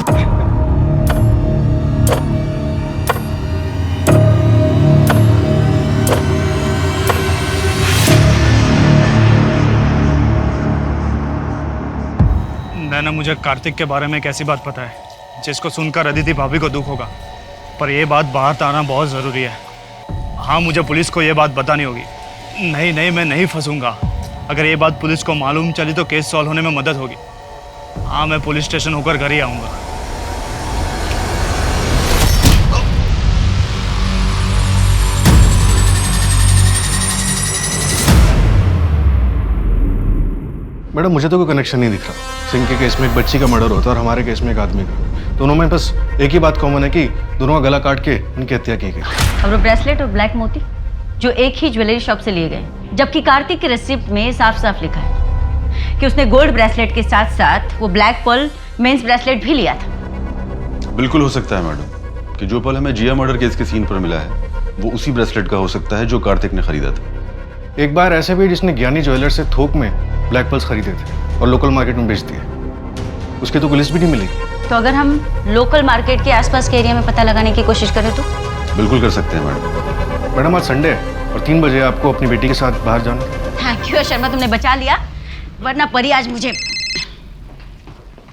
[SPEAKER 3] नैना, मुझे कार्तिक के बारे में एक ऐसी बात पता है जिसको सुनकर अदिति भाभी को दुख होगा, पर यह बात बाहर ताना बहुत ज़रूरी है। हाँ, मुझे पुलिस को यह बात बतानी होगी। नहीं, मैं नहीं फंसूंगा। अगर ये बात पुलिस को मालूम चली तो केस सॉल्व होने में मदद होगी। हाँ, मैं पुलिस स्टेशन होकर घर ही आऊँगा।
[SPEAKER 12] मैडम मुझे तो कोई कनेक्शन नहीं दिख रहा। सिंह के केस में एक बच्ची का मर्डर होता है और हमारे केस में एक आदमी का। दोनों में बस एक ही बात कॉमन है कि दोनों का गला काट के इनकी हत्या की गई।
[SPEAKER 13] और वो ब्रेसलेट और ब्लैक मोती जो एक ही ज्वेलरी शॉप से लिए गए, जबकि कार्तिक की रिसिप्ट में साफ साफ लिखा है कि उसने गोल्ड ब्रेसलेट के साथ साथ वो ब्लैक पर्ल मेंस ब्रेसलेट भी लिया था।
[SPEAKER 17] बिल्कुल हो सकता है मैडम कि जो पल हमें जिया मर्डर केस के सीन पर मिला है वो उसी ब्रेसलेट का हो सकता है जो कार्तिक ने खरीदा था।
[SPEAKER 12] एक बार ऐसे भी जिसने ज्ञानी ज्वेलर से थोक में ब्लैक पर्ल्स खरीदे थे और लोकल मार्केट में बेच दिए, उसकी तो पुलिस भी नहीं मिलेगी।
[SPEAKER 13] तो अगर हम लोकल मार्केट के आसपास के एरिया में पता लगाने की कोशिश करें तो?
[SPEAKER 17] बिल्कुल कर सकते हैं मैडम।
[SPEAKER 12] मैडम आज संडे है और 3 बजे आपको अपनी बेटी के साथ बाहर जाना।
[SPEAKER 13] थैंक यू शर्मा, तुमने बचा लिया, वरना परी आज मुझे।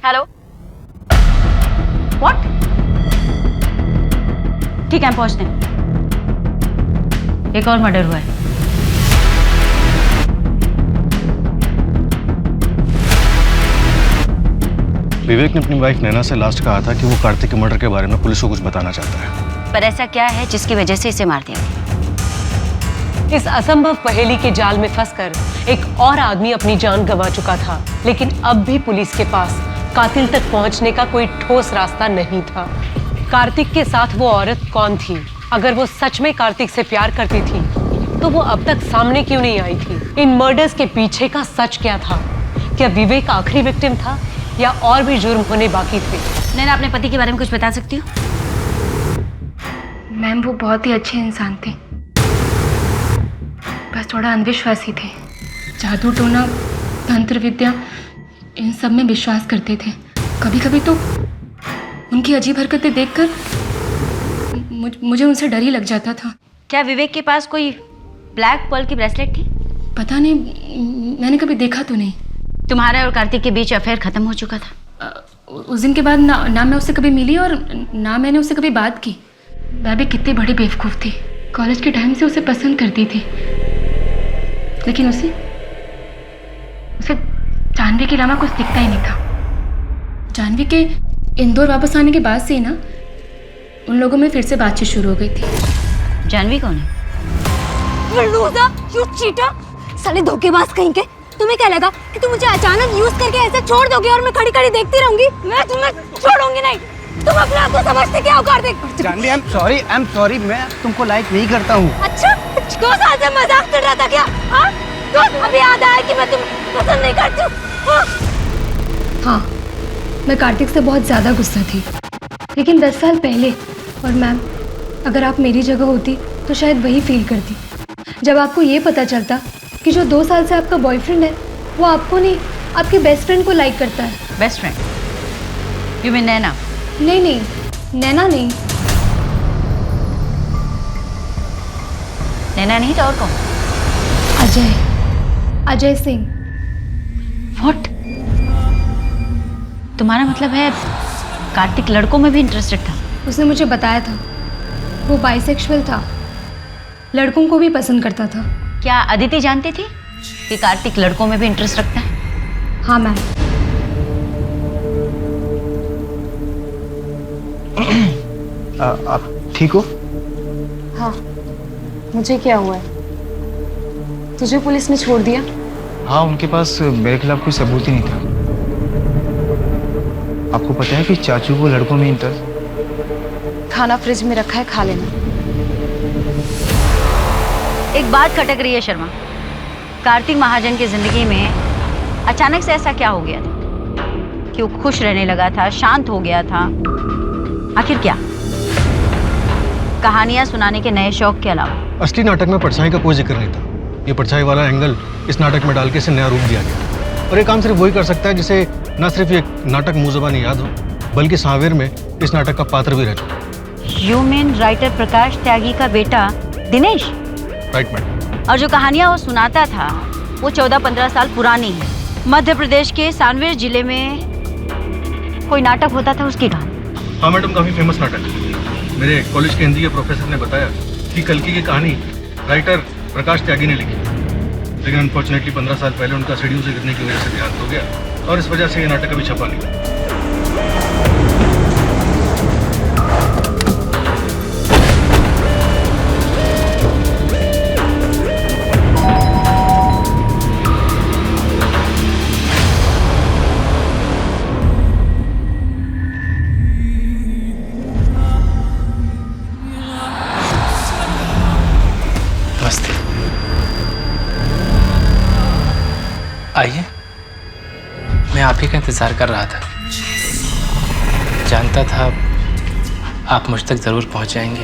[SPEAKER 13] Hello, what? ठीक है, हम पहुंचते हैं। एक और मर्डर हुआ है।
[SPEAKER 12] विवेक ने अपनी वाइफ नैना से लास्ट कहा था कि वो कार्तिक के मर्डर के बारे में पुलिस को कुछ बताना चाहता है।
[SPEAKER 13] पर ऐसा क्या है जिसकी वजह से इसे मार दिया गया?
[SPEAKER 6] इस असंभव पहेली के जाल में फंसकर एक और आदमी अपनी जान गंवा चुका था, लेकिन अब भी पुलिस के पास कातिल तक पहुंचने का कोई ठोस रास्ता नहीं था। कार्तिक के साथ वो औरत कौन थी? अगर वो सच में कार्तिक से प्यार करती थी तो वो अब तक सामने क्यों नहीं आई थी? इन मर्डर्स के पीछे का सच क्या था? क्या विवेक आखिरी विक्टिम था या और भी जुर्म होने बाकी थे?
[SPEAKER 13] नैना, अपने पति के बारे में कुछ बता सकती हो?
[SPEAKER 2] मैम, वो बहुत ही अच्छे इंसान थे, बस थोड़ा अंधविश्वासी थे। जादू टोना, तंत्र विद्या, इन सब में विश्वास करते थे। कभी कभी तो उनकी अजीब हरकतें देखकर मुझे उनसे डर ही लग जाता था।
[SPEAKER 13] क्या विवेक के पास कोई ब्लैक पर्ल की ब्रेसलेट थी?
[SPEAKER 2] पता नहीं, मैंने कभी देखा तो नहीं।
[SPEAKER 13] तुम्हारा और कार्तिक के बीच अफेयर खत्म हो चुका था?
[SPEAKER 2] उस दिन के बाद ना मैं उससे कभी मिली और ना मैंने उससे कभी बात की। मैं भी कितनी बड़ी बेवकूफ़ थी, कॉलेज के टाइम से उसे पसंद करती थी, लेकिन उसे जानवी के अलावा कुछ दिखता ही नहीं था। जानवी के इंदौर वापस आने के बाद से ही ना उन लोगों में फिर से बातचीत शुरू हो गई थी।
[SPEAKER 13] जानवी कौन है?
[SPEAKER 5] यू चीटर, साले धोखेबाज कहीं के। तुम्हें क्या लगा कि तुम मुझे अचानक यूज करके ऐसे छोड़ दोगे और मैं खड़ी खड़ी देखती रहूंगी? मैं तुम्हें छोड़ूंगी नहीं। तुम अपने आप को समझते क्या हो Kartik?
[SPEAKER 20] Janhvi, I am sorry, मैं तुमको लाइक नहीं करता हूँ।
[SPEAKER 5] अच्छा, 2 साल से मजाक कर रहा था क्या? हाँ, तो अभी याद आया कि मैं तुम्हें पसंद नहीं करती हूँ।
[SPEAKER 2] हाँ, मैं कार्तिक से बहुत ज़्यादा गुस्सा थी, लेकिन 10 साल पहले। और मैम, अगर आप मेरी जगह होती तो शायद वही फील करती। जब आपको ये पता चलता कि जो 2 साल से आपका बॉयफ्रेंड है वो आपको नहीं, आपके बेस्ट फ्रेंड को लाइक करता है।
[SPEAKER 13] Best friend? यू मीन नैना?
[SPEAKER 2] नहीं, नैना नहीं।
[SPEAKER 13] नैना नहीं तो और कौन?
[SPEAKER 2] अजय सिंह।
[SPEAKER 13] व्हाट? तुम्हारा मतलब है कार्तिक लड़कों में भी इंटरेस्टेड था?
[SPEAKER 2] उसने मुझे बताया था वो बाइसेक्सुअल था, लड़कों को भी पसंद करता था।
[SPEAKER 13] क्या अदिति जानती थी कि कार्तिक लड़कों में भी इंटरेस्ट रखता है?
[SPEAKER 2] हाँ मैम।
[SPEAKER 11] आप ठीक हो?
[SPEAKER 7] हाँ, मुझे क्या हुआ है? तुझे पुलिस ने छोड़ दिया?
[SPEAKER 11] हाँ, उनके पास मेरे खिलाफ कोई सबूत ही नहीं था। आपको पता है कि चाचू को लड़कों में इंटरेस्ट।
[SPEAKER 7] खाना फ्रिज में रखा है, खा लेना।
[SPEAKER 13] एक बात खटक रही है शर्मा, कार्तिक महाजन की जिंदगी में अचानक से ऐसा क्या हो गया था कि वो खुश रहने लगा था, शांत हो गया था? आखिर क्या? कहानियां सुनाने के नए शौक के अलावा
[SPEAKER 12] असली नाटक में परछाई का कोई जिक्र नहीं था। ये परछाई वाला एंगल इस नाटक में डाल के इसे नया रूप दिया गया। और ये काम सिर्फ वही कर सकता है जिसे न सिर्फ ये नाटक मुंह ज़बानी याद हो, बल्कि सांवेर में इस नाटक का पात्र भी रह चुका।
[SPEAKER 13] यू मीन राइटर प्रकाश त्यागी का बेटा दिनेश?
[SPEAKER 12] Right madam.
[SPEAKER 13] और जो कहानियां वो सुनाता था वो 14-15 साल पुरानी है। मध्य प्रदेश के सांवेर जिले में कोई नाटक होता था, उसकी कहानी।
[SPEAKER 12] हाँ मैडम, काफ़ी फेमस नाटक है। मेरे कॉलेज के हिंदी के प्रोफेसर ने बताया कि कल्कि की कहानी राइटर प्रकाश त्यागी ने लिखी, लेकिन अनफॉर्चुनेटली 15 साल पहले उनका सीढ़ियों से गिरने की वजह से देहांत हो गया और इस वजह से ये नाटक अभी छपा नहीं।
[SPEAKER 9] आइए, मैं आप ही का इंतज़ार कर रहा था। जानता था आप मुझ तक ज़रूर पहुंच जाएंगे।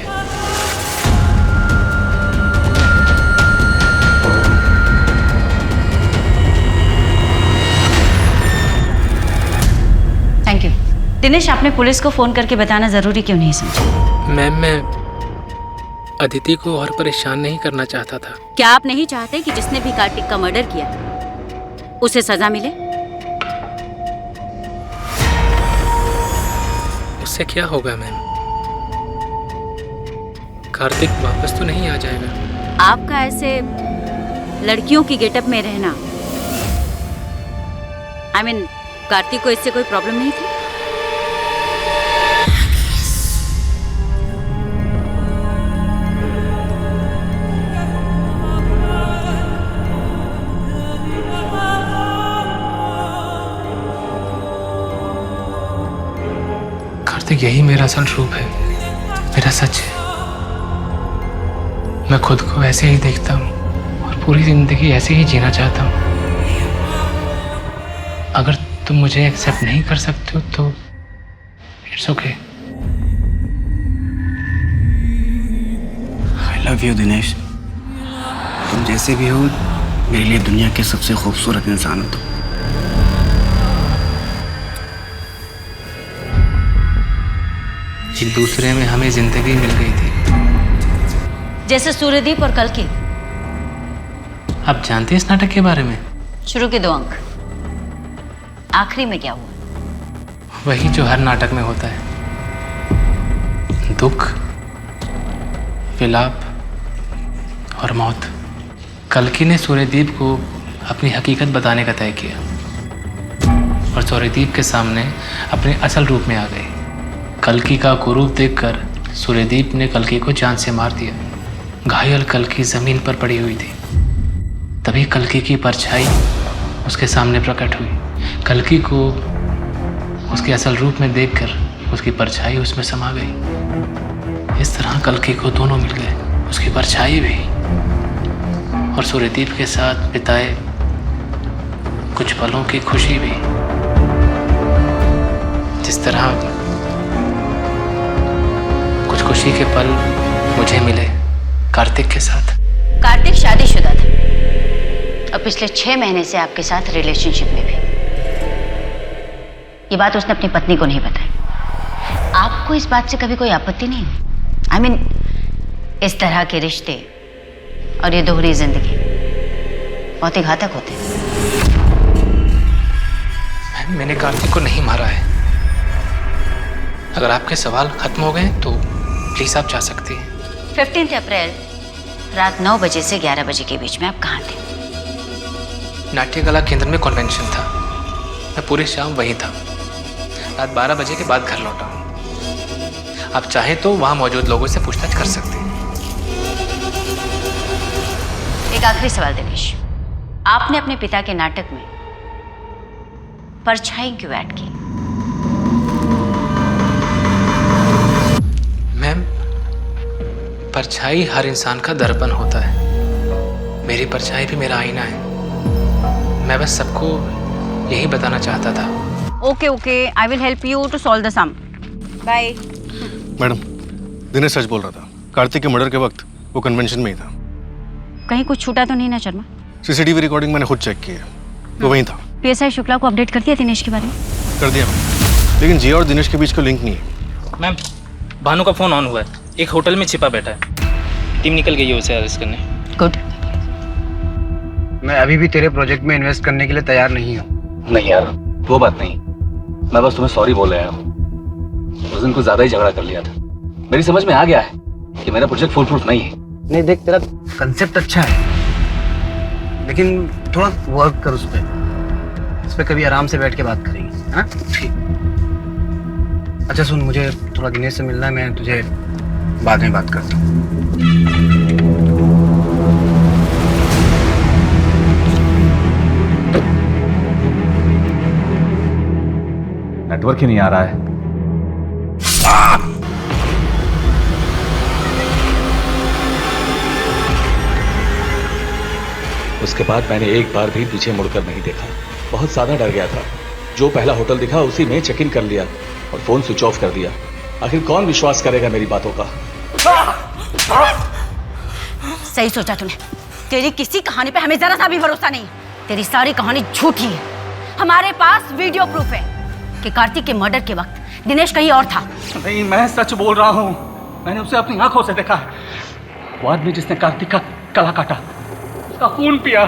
[SPEAKER 13] Thank you. दिनेश, आपने पुलिस को फ़ोन करके बताना ज़रूरी क्यों नहीं समझा?
[SPEAKER 9] मैम, मैं अदिति को और परेशान नहीं करना चाहता था।
[SPEAKER 13] क्या आप नहीं चाहते कि जिसने भी कार्तिक का मर्डर किया उसे सजा मिले?
[SPEAKER 9] उससे क्या होगा मैम? कार्तिक वापस तो नहीं आ जाएगा।
[SPEAKER 13] आपका ऐसे लड़कियों की गेटअप में रहना, I mean, कार्तिक को इससे कोई प्रॉब्लम नहीं थी?
[SPEAKER 9] यही मेरा असल रूप है, मेरा सच है। मैं खुद को ऐसे ही देखता हूँ और पूरी जिंदगी ऐसे ही जीना चाहता हूँ। अगर तुम मुझे एक्सेप्ट नहीं कर सकते हो तो it's okay.
[SPEAKER 1] I love you Dinesh. तुम जैसे भी हो मेरे लिए दुनिया के सबसे खूबसूरत इंसान हो तुम।
[SPEAKER 9] एक दूसरे में हमें जिंदगी मिल गई थी,
[SPEAKER 13] जैसे सूर्यदीप और कल्कि।
[SPEAKER 9] आप जानते हैं इस नाटक के बारे में?
[SPEAKER 13] शुरू के 2 अंक, आखिरी में क्या हुआ?
[SPEAKER 9] वही जो हर नाटक में होता है, दुख, विलाप और मौत। कल्कि ने सूर्यदीप को अपनी हकीकत बताने का तय किया और सूर्यदीप के सामने अपने असल रूप में आ गई। कल्कि का कुरूप देखकर सूर्यदीप ने कल्कि को जान से मार दिया। घायल कल्कि जमीन पर पड़ी हुई थी। तभी कल्कि की परछाई उसके सामने प्रकट हुई। कल्कि को उसके असल रूप में देखकर उसकी परछाई उसमें समा गई। इस तरह कल्कि को दोनों मिल गए, उसकी परछाई भी और सूर्यदीप के साथ बिताए कुछ पलों की खुशी भी। जिस तरह कुछ खुशी के पल मुझे मिले कार्तिक के साथ।
[SPEAKER 13] कार्तिक शादीशुदा था और पिछले 6 महीने से आपके साथ रिलेशनशिप में भी। ये बात उसने अपनी पत्नी को नहीं बताई। आपको इस बात से कभी कोई आपत्ति नहीं? I mean, इस तरह के रिश्ते और ये दोहरी जिंदगी बहुत ही घातक होते हैं।
[SPEAKER 9] मैंने कार्तिक को नहीं मारा है। अगर आपके सवाल खत्म हो गए तो प्लीज आप जा सकती हैं।
[SPEAKER 13] 15 अप्रैल रात 9 बजे से 11 बजे के बीच में आप कहाँ थे?
[SPEAKER 9] नाट्य कला केंद्र में कन्वेंशन था। मैं पूरी शाम वहीं था। रात 12 बजे के बाद घर लौटा हूँ। आप चाहे तो वहाँ मौजूद लोगों से पूछताछ कर सकते हैं।
[SPEAKER 13] एक आखिरी सवाल दिनेश, आपने अपने पिता के नाटक में परछाई क्यों ऐड की?
[SPEAKER 9] मैम, परछाई हर इंसान का दर्पण होता है। मेरी परछाई भी मेरा आईना है। मैं बस सबको यही बताना चाहता था।
[SPEAKER 13] Okay okay, I will help you to solve the sum. Bye.
[SPEAKER 12] Madam, Dinesh सच बोल रहा था। कार्तिक के मर्डर के वक्त वो कन्वेंशन में ही था।
[SPEAKER 13] कहीं कुछ छूटा तो नहीं ना शर्मा?
[SPEAKER 12] सीसीटीवी रिकॉर्डिंग मैंने खुद चेक की है, वो वहीं था।
[SPEAKER 13] पीएसआई शुक्ला को अपडेट कर दिया दिनेश के बारे में?
[SPEAKER 12] कर दिया मैम, लेकिन जिया और दिनेश के बीच का लिंक नहीं है।
[SPEAKER 10] मैम, भानु का फोन ऑन हुआ है, एक होटल में छिपा बैठा है। टीम निकल गई है उसे अरेस्ट करने।
[SPEAKER 13] गुड।
[SPEAKER 8] मैं अभी भी तेरे प्रोजेक्ट में इन्वेस्ट करने के लिए तैयार नहीं हूँ।
[SPEAKER 21] नहीं यार, वो बात नहीं। मैं बस तुम्हें सॉरी बोल रहा हूँ। उस दिन कुछ ज्यादा ही झगड़ा कर लिया था। मेरी समझ में आ गया है कि मेरा प्रोजेक्ट फुल प्रूफ नहीं है।
[SPEAKER 8] नहीं देख, तेरा कंसेप्ट अच्छा है, लेकिन थोड़ा वर्क कर उस पर कभी आराम से बैठ के बात करेंगे, है ना? ठीक। अच्छा सुन, मुझे थोड़ा दिनेश से मिलना है, मैं तुझे बाद में बात करता हूँ।
[SPEAKER 21] नेटवर्क ही नहीं आ रहा है। उसके बाद मैंने एक बार भी पीछे मुड़कर नहीं देखा। बहुत ज्यादा डर गया था। जो पहला होटल दिखा उसी में चेक इन कर लिया और फोन स्विच ऑफ कर दिया। आखिर कौन विश्वास करेगा मेरी बातों का?
[SPEAKER 13] सही सोचा तूने। तेरी किसी कहानी पे हमें जरा सा भी भरोसा नहीं। तेरी सारी कहानी झूठी है। हमारे पास वीडियो प्रूफ है कि कार्तिक के मर्डर के वक्त दिनेश कहीं और था।
[SPEAKER 3] नहीं, मैं सच बोल रहा हूँ। मैंने उसे अपनी आंखों से देखा है। वो आदमी जिसने कार्तिक का गला काटा, उसका खून पिया,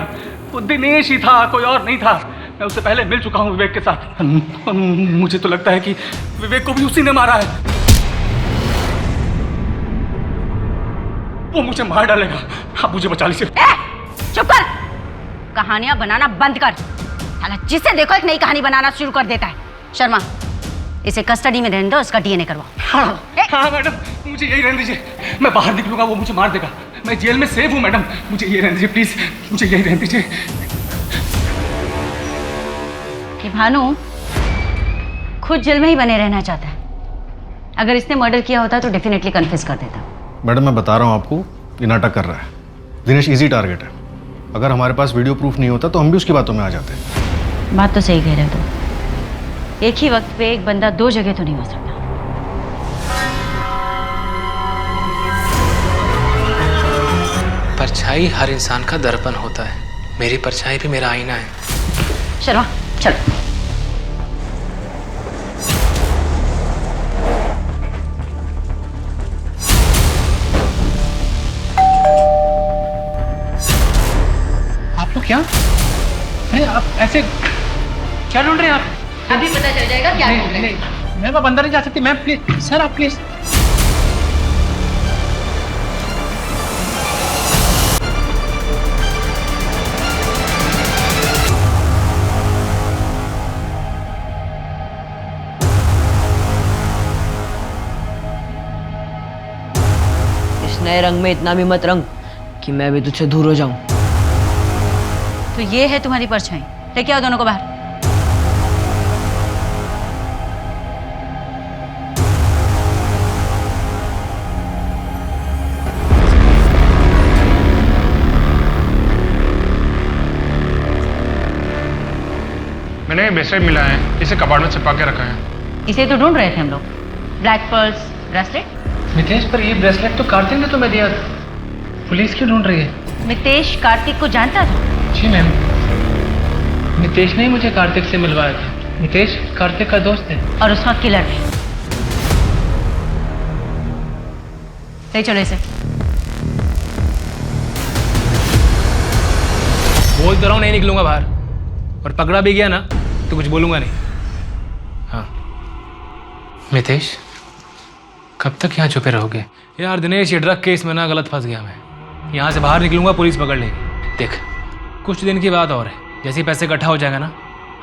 [SPEAKER 3] वो दिनेश ही था, कोई और नहीं था। मैं उससे पहले मिल चुका हूँ विवेक के साथ। मुझे तो लगता है कि विवेक को भी उसी ने मारा है। वो मुझे मार डालेगा। आप मुझे बचा लीजिए।
[SPEAKER 13] चुप कर। कहानियां बनाना बंद कर। साला जिसे देखो एक नई कहानी बनाना शुरू कर देता है। शर्मा, इसे कस्टडी में रहने दो, इसका डीएनए करवाओ।
[SPEAKER 3] हाँ मैडम, मुझे यही रहने दीजिए। मैं बाहर निकलूंगा वो मुझे मार देगा। मैं जेल में सेफ हूँ मैडम, मुझे यही रहने दीजिए प्लीज। मुझे यही रहने दीजिए।
[SPEAKER 13] कि भानु खुद जेल में ही बने रहना चाहता है। अगर इसने मर्डर किया होता तो डेफिनेटली कन्फेस कर देता।
[SPEAKER 12] मैडम, मैं बता रहा हूँ आपको, ये नाटक कर रहा है। दिनेश इजी टारगेट है। अगर हमारे पास वीडियो प्रूफ नहीं होता तो हम भी उसकी बातों में आ जाते।
[SPEAKER 13] बात तो सही कह रहे हो तुम। एक ही वक्त पे एक बंदा दो जगह तो नहीं हो सकता।
[SPEAKER 9] परछाई हर इंसान का दर्पण होता है। मेरी परछाई भी मेरा आईना है।
[SPEAKER 13] शर्मा, चलो।
[SPEAKER 3] आप लोग क्या? अरे आप ऐसे क्या ढूंढ रहे हैं आप?
[SPEAKER 13] अभी पता चल जाएगा क्या ढूंढ रहे हैं।
[SPEAKER 3] मैम, आप अंदर नहीं जा सकती। मैम प्लीज, सर आप प्लीज।
[SPEAKER 18] इस नए रंग में इतना भी मत रंग कि मैं भी तुझसे दूर हो जाऊं।
[SPEAKER 13] तो ये है तुम्हारी परछाई। लेके आओ दोनों को बाहर।
[SPEAKER 3] मैंने ब्रेसलेट मिला है, इसे कबाड़ में छिपा के रखा है।
[SPEAKER 13] इसे तो ढूंढ रहे थे हम लोग। Black pearls bracelet.
[SPEAKER 3] मितेश, पर ये ब्रेसलेट तो कार्तिक ने तुम्हें दिया था। पुलिस क्यों ढूंढ रही है?
[SPEAKER 13] मितेश कार्तिक को जानता था?
[SPEAKER 3] जी मैम, मितेश ने ही मुझे कार्तिक से मिलवाया था। मितेश कार्तिक का दोस्त है
[SPEAKER 13] और उसका किलर भी। ले चलो इसे।
[SPEAKER 9] बोल तो रहा हूँ नहीं निकलूंगा बाहर, और पकड़ा भी गया ना तो कुछ बोलूंगा नहीं। हाँ मितेश, कब तक यहाँ छुपे रहोगे? यार दिनेश, ये ड्रग केस में ना गलत फंस गया मैं। यहाँ से बाहर निकलूंगा पुलिस पकड़ लेगी। देख, कुछ दिन की बात और है। जैसे ही पैसे इकट्ठा हो जाएगा ना,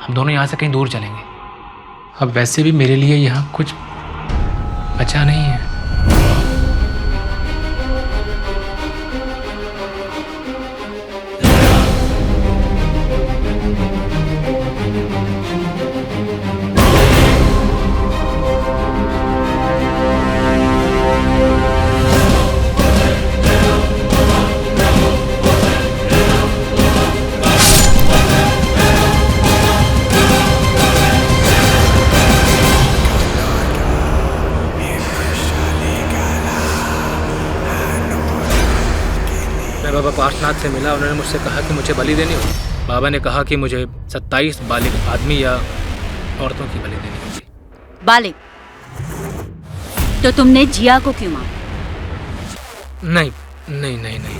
[SPEAKER 9] हम दोनों यहाँ से कहीं दूर चलेंगे। अब वैसे भी मेरे लिए यहाँ कुछ बचा नहीं है। रात से मिला, उन्होंने मुझसे कहा कि मुझे बलि देनी होगी। बाबा ने कहा कि मुझे 27 बालिग आदमी या औरतों की बलि देनी होगी।
[SPEAKER 13] बालिग? तो तुमने जिया को क्यों मारा?
[SPEAKER 9] नहीं नहीं नहीं नहीं,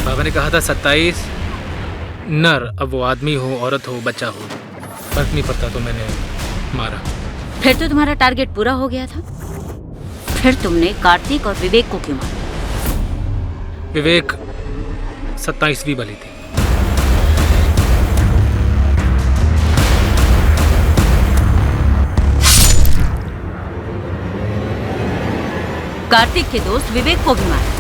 [SPEAKER 9] बाबा ने कहा था 27 नर, अब वो आदमी हो, औरत हो, बच्चा हो, फर्क नहीं पड़ता, तो मैंने मारा।
[SPEAKER 13] फिर तो तुम्हारा टारगेट पूरा हो गया था। फिर तुमने कार्तिक और विवेक को क्यों मारा?
[SPEAKER 9] विवेक 27वीं बलि थी।
[SPEAKER 13] कार्तिक के दोस्त विवेक को भी मारा?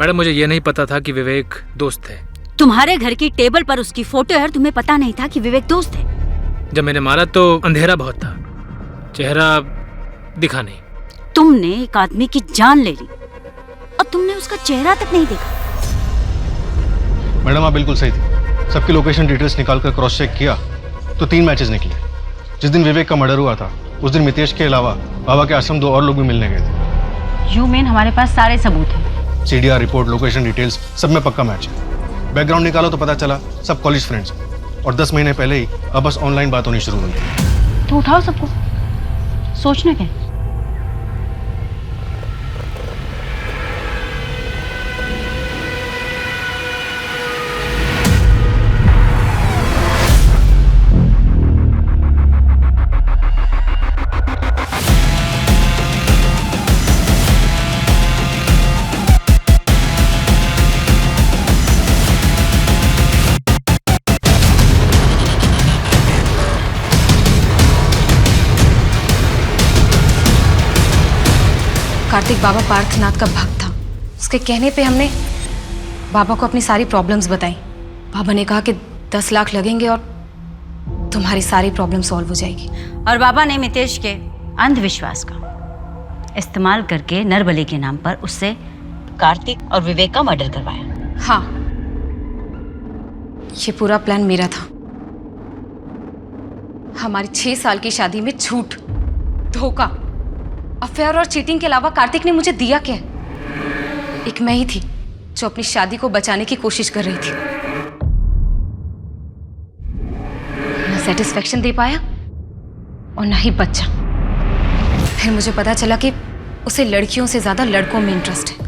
[SPEAKER 9] मैडम, मुझे ये नहीं पता था कि विवेक दोस्त थे।
[SPEAKER 13] तुम्हारे घर की टेबल पर उसकी फोटो है और तुम्हें पता नहीं था कि विवेक दोस्त है?
[SPEAKER 9] जब मैंने मारा तो अंधेरा बहुत था, चेहरा दिखा नहीं।
[SPEAKER 13] तुमने एक आदमी की जान ले ली और तुमने उसका चेहरा तक नहीं देखा।
[SPEAKER 12] मैडम, आप बिल्कुल सही थी। सबकी लोकेशन डिटेल्स निकालकर क्रॉस चेक किया तो 3 मैचेस निकले। जिस दिन विवेक का मर्डर हुआ था उस दिन मितेश के अलावा बाबा के आश्रम 2 और लोग भी मिलने गए थे।
[SPEAKER 13] यू मीन हमारे पास सारे सबूत हैं?
[SPEAKER 12] CDR रिपोर्ट, लोकेशन डिटेल्स, सब में पक्का मैच है। बैकग्राउंड निकालो तो पता चला सब कॉलेज फ्रेंड्स हैं और 10 महीने पहले ही अब बस ऑनलाइन बात होनी शुरू हुई थी।
[SPEAKER 13] तो उठाओ सबको, सोचना क्या?
[SPEAKER 7] कार्तिक बाबा पार्थनाथ का भक्त था। उसके कहने पे हमने बाबा को अपनी सारी प्रॉब्लम्स बताई। बाबा ने कहा कि 10 लाख लगेंगे और तुम्हारी सारी प्रॉब्लम सॉल्व हो जाएगी।
[SPEAKER 13] और बाबा ने मितेश के अंधविश्वास का इस्तेमाल करके नरबली के नाम पर उससे कार्तिक और विवेक का मर्डर करवाया।
[SPEAKER 7] हाँ, ये पूरा प्लान मेरा था। हमारी 6 साल की शादी में झूठ, धोखा, अफेयर और चीटिंग के अलावा कार्तिक ने मुझे दिया क्या? एक मैं ही थी जो अपनी शादी को बचाने की कोशिश कर रही थी। ना सेटिस्फेक्शन दे पाया और ना ही बच्चा। फिर मुझे पता चला कि उसे लड़कियों से ज्यादा लड़कों में इंटरेस्ट है।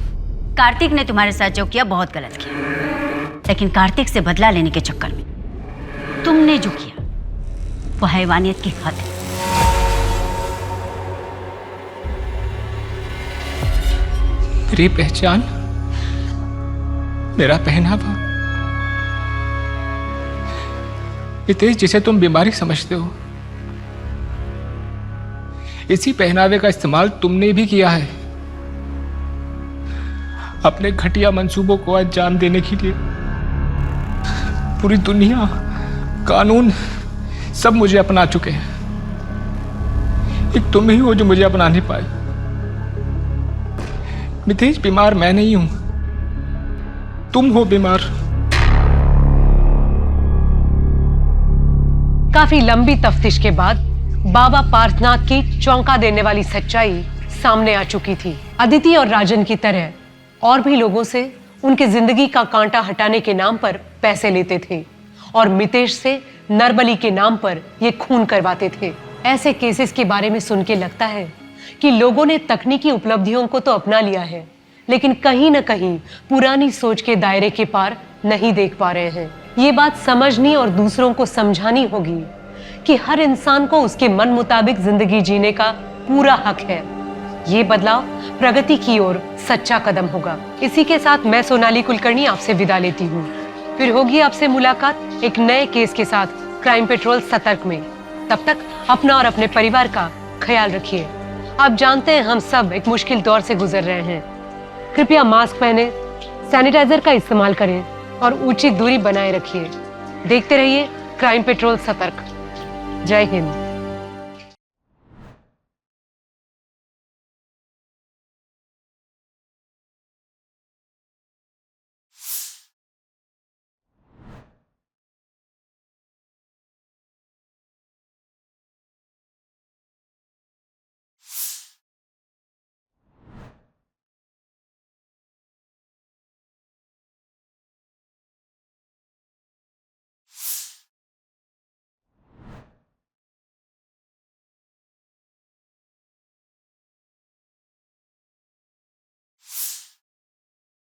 [SPEAKER 13] कार्तिक ने तुम्हारे साथ जो किया बहुत गलत किया, लेकिन कार्तिक से बदला लेने के चक्कर में तुमने जो किया वो हैवानियत की हद है।
[SPEAKER 9] मेरी पहचान, मेरा पहनावा, मितेश जिसे तुम बीमारी समझते हो, इसी पहनावे का इस्तेमाल तुमने भी किया है अपने घटिया मंसूबों को अंजाम देने के लिए। पूरी दुनिया, कानून सब मुझे अपना चुके हैं, एक तुम ही हो जो मुझे अपना नहीं पाए। मितेश, बीमार मैं नहीं हूं, तुम हो बीमार।
[SPEAKER 6] काफी लंबी तफ्तीश के बाद बाबा पार्थनाथ की चौंका देने वाली सच्चाई सामने आ चुकी थी। अदिति और राजन की तरह और भी लोगों से उनकी जिंदगी का कांटा हटाने के नाम पर पैसे लेते थे और मितेश से नरबली के नाम पर ये खून करवाते थे। ऐसे केसेस के बारे में सुन के लगता है कि लोगों ने तकनीकी उपलब्धियों को तो अपना लिया है, लेकिन कहीं ना कहीं पुरानी सोच के दायरे के पार नहीं देख पा रहे हैं। ये बात समझनी और दूसरों को समझानी होगी कि हर इंसान को उसके मन मुताबिक जिंदगी जीने का पूरा हक है। ये बदलाव प्रगति की ओर सच्चा कदम होगा। इसी के साथ मैं सोनाली कुलकर्णी आपसे विदा लेती हूँ। फिर होगी आपसे मुलाकात एक नए केस के साथ क्राइम पेट्रोल सतर्क में। तब तक अपना और अपने परिवार का ख्याल रखिए। आप जानते हैं हम सब एक मुश्किल दौर से गुजर रहे हैं। कृपया मास्क पहने, सैनिटाइजर का इस्तेमाल करें और उचित दूरी बनाए रखिए। देखते रहिए क्राइम पेट्रोल सतर्क। जय हिंद।